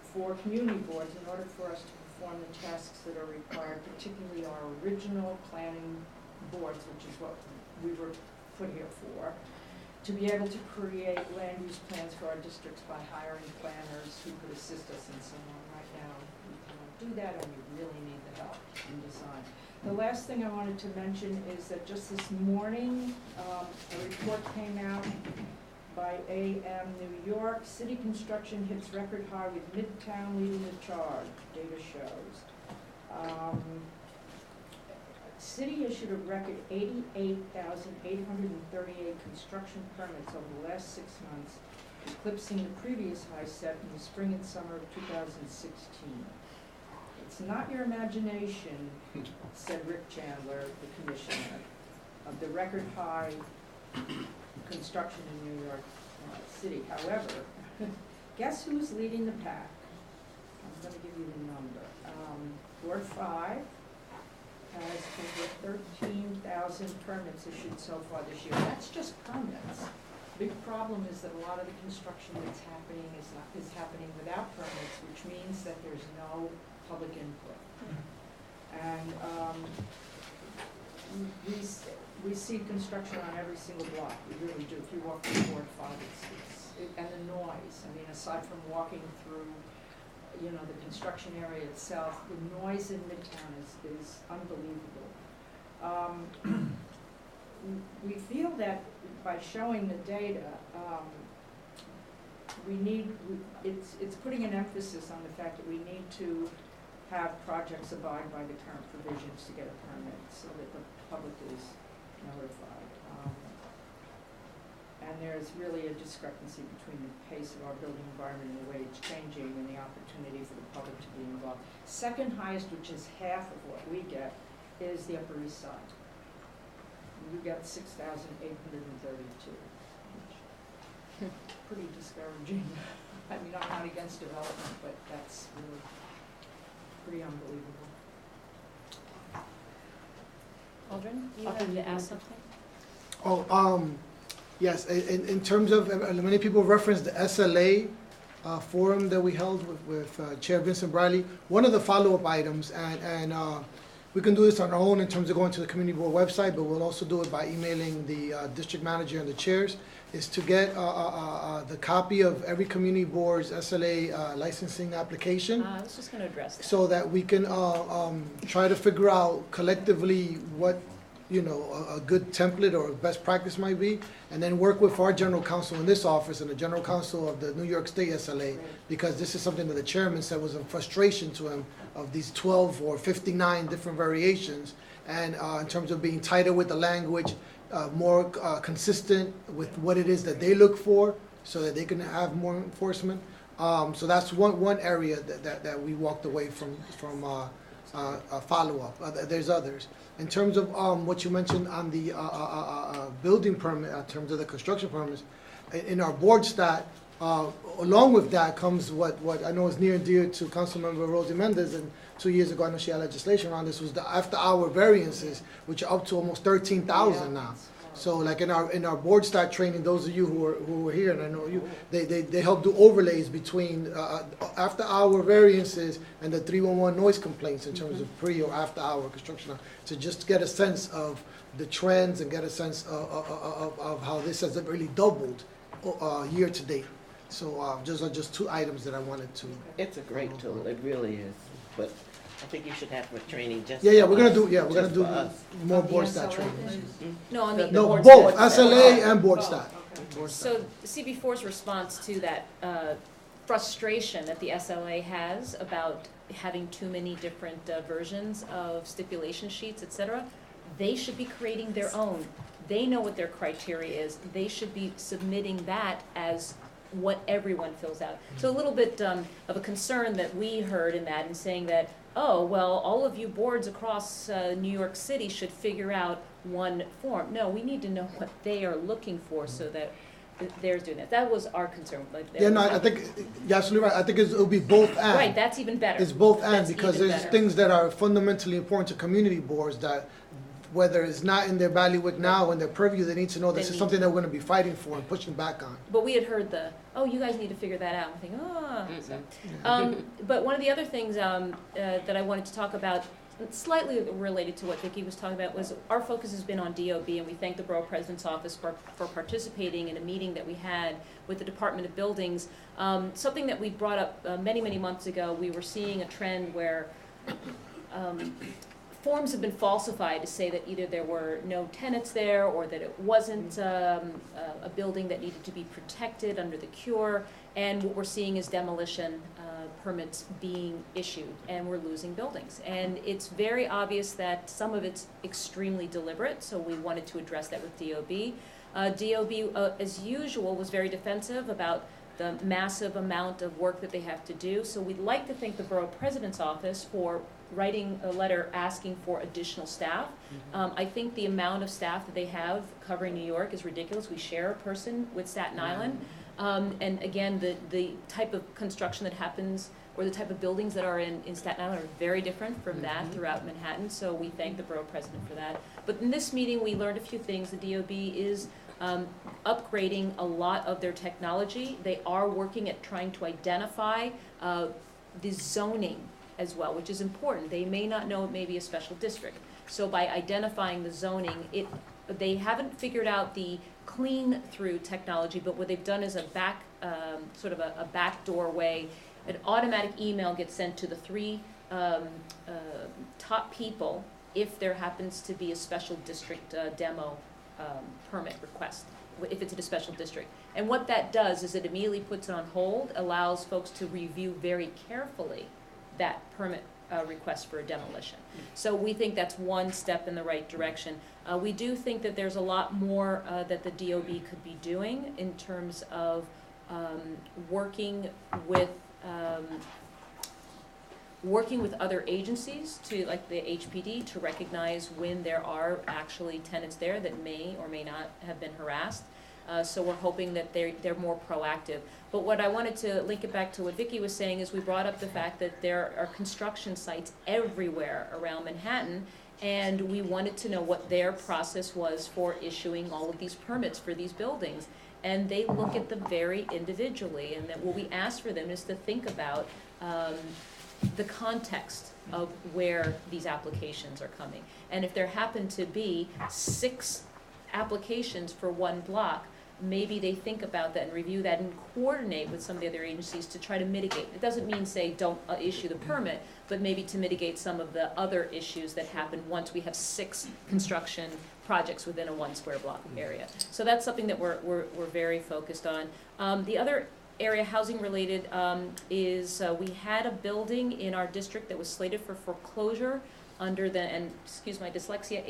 for community boards in order for us to perform the tasks that are required, particularly our original planning boards, which is what we were put here for, to be able to create land use plans for our districts by hiring planners who could assist us and so on. Right now, we cannot do that, and we really need the help in design. The last thing I wanted to mention is that just this morning, a report came out by AM New York. City construction hits record high with Midtown leading the charge, data shows. City issued a record 88,838 construction permits over the last 6 months, eclipsing the previous high set in the spring and summer of 2016. It's not your imagination, said Rick Chandler, the commissioner, of the record high construction in New York City. However, guess who's leading the pack? I'm going to give you the number. Ward 5 has over 13,000 permits issued so far this year. That's just permits. Big problem is that a lot of the construction that's happening is happening without permits, which means that there's no public input. And we see construction on every single block. We really do. If you walk through Ward 5, and the noise. I mean, aside from walking through, you know, the construction area itself, the noise in Midtown is unbelievable. We feel that by showing the data, it's putting an emphasis on the fact that we need to have projects abide by the current provisions to get a permit so that the public is notified. And there's really a discrepancy between the pace of our building environment and the way it's changing and the opportunity for the public to be involved. Second highest, which is half of what we get, is the Upper East Side. You got 6,832, which pretty discouraging. I mean, I'm not against development, but that's really pretty unbelievable. Aldrin, you wanted to ask something? Oh, yes, in terms of, many people reference the SLA forum that we held with Chair Vincent Briley. One of the follow-up items, and we can do this on our own in terms of going to the community board website, but we'll also do it by emailing the district manager and the chairs, is to get the copy of every community board's SLA licensing application. I was just going to address that. So that we can try to figure out collectively what, a good template or best practice might be, and then work with our general counsel in this office and the general counsel of the New York State SLA, because this is something that the chairman said was a frustration to him, of these 12 or 59 different variations, and in terms of being tighter with the language, more consistent with what it is that they look for, so that they can have more enforcement. So that's one area that we walked away from a follow-up. There's others. In terms of what you mentioned on the building permit, in terms of the construction permits, in our board stat, along with that comes what I know is near and dear to Councilmember Rosie Mendez, and 2 years ago I know she had legislation around this, was the after-hour variances, which are up to almost 13,000 now. So like in our board stat training, those of you who were here, and I know you, they help do overlays between after hour variances and the 311 noise complaints in terms of pre or after hour construction, to just get a sense of the trends and get a sense of how this has really doubled year to date. So just two items that I wanted to. It's a great tool, it really is, but I think you should have a training just Yeah, for we're gonna us, do, we're gonna just do for us. more board stat training. No, I mean the No, board both, stat. SLA and board stat. So CB4's response to that frustration that the SLA has about having too many different versions of stipulation sheets, et cetera, they should be creating their own. They know what their criteria is. They should be submitting that as what everyone fills out. So a little bit of a concern that we heard in that, and saying that, oh, well, all of you boards across New York City should figure out one form. No, we need to know what they are looking for so that they're doing that. That was our concern. Like, Yeah, no, I think you're absolutely right. I think it'll be both and. Right, that's even better. It's both and, That's because even there's better. things that are fundamentally important to community boards that, whether it's not in their bailiwick now, in their purview, they need to know this is something that we're gonna be fighting for and pushing back on. But we had heard oh, you guys need to figure that out. I think, but one of the other things that I wanted to talk about, slightly related to what Vicki was talking about, was our focus has been on DOB, and we thank the Borough President's Office for participating in a meeting that we had with the Department of Buildings. Something that we brought up many, many months ago, we were seeing a trend where forms have been falsified to say that either there were no tenants there, or that it wasn't a building that needed to be protected under the cure, and what we're seeing is demolition permits being issued, and we're losing buildings. And it's very obvious that some of it's extremely deliberate, so we wanted to address that with DOB. DOB, as usual, was very defensive about the massive amount of work that they have to do, so we'd like to thank the Borough President's Office for writing a letter asking for additional staff. I think the amount of staff that they have covering New York is ridiculous. We share a person with Staten Island. And again, the type of construction that happens, or the type of buildings that are in Staten Island, are very different from that throughout Manhattan, so we thank the Borough President for that. But in this meeting, we learned a few things. The DOB is upgrading a lot of their technology. They are working at trying to identify the zoning as well, which is important. They may not know it may be a special district. So by identifying the zoning, they haven't figured out the clean through technology, but what they've done is a back, sort of a backdoor way. An automatic email gets sent to the three top people if there happens to be a special district demo permit request, if it's in a special district. And what that does is it immediately puts it on hold, allows folks to review very carefully that permit request for a demolition. So we think that's one step in the right direction. We do think that there's a lot more that the DOB could be doing in terms of working with working with other agencies to, like the HPD, to recognize when there are actually tenants there that may or may not have been harassed. So we're hoping that they're more proactive. But what I wanted to link it back to what Vicki was saying is we brought up the fact that there are construction sites everywhere around Manhattan, and we wanted to know what their process was for issuing all of these permits for these buildings. And they look at them very individually, and that what we ask for them is to think about the context of where these applications are coming. And if there happen to be 6 applications for one block, maybe they think about that and review that and coordinate with some of the other agencies to try to mitigate. It doesn't mean say don't issue the permit, but maybe to mitigate some of the other issues that happen once we have 6 construction projects within a 1 square block area. So that's something that we're very focused on. The other area, housing related, is we had a building in our district that was slated for foreclosure under the, and excuse my dyslexia,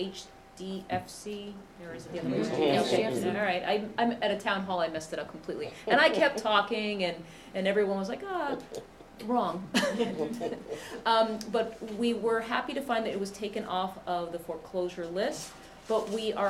HDFC, or is it the other way? HDFC. All right, I'm at a town hall, I messed it up completely. And I kept talking and everyone was like, wrong. But we were happy to find that it was taken off of the foreclosure list, but we are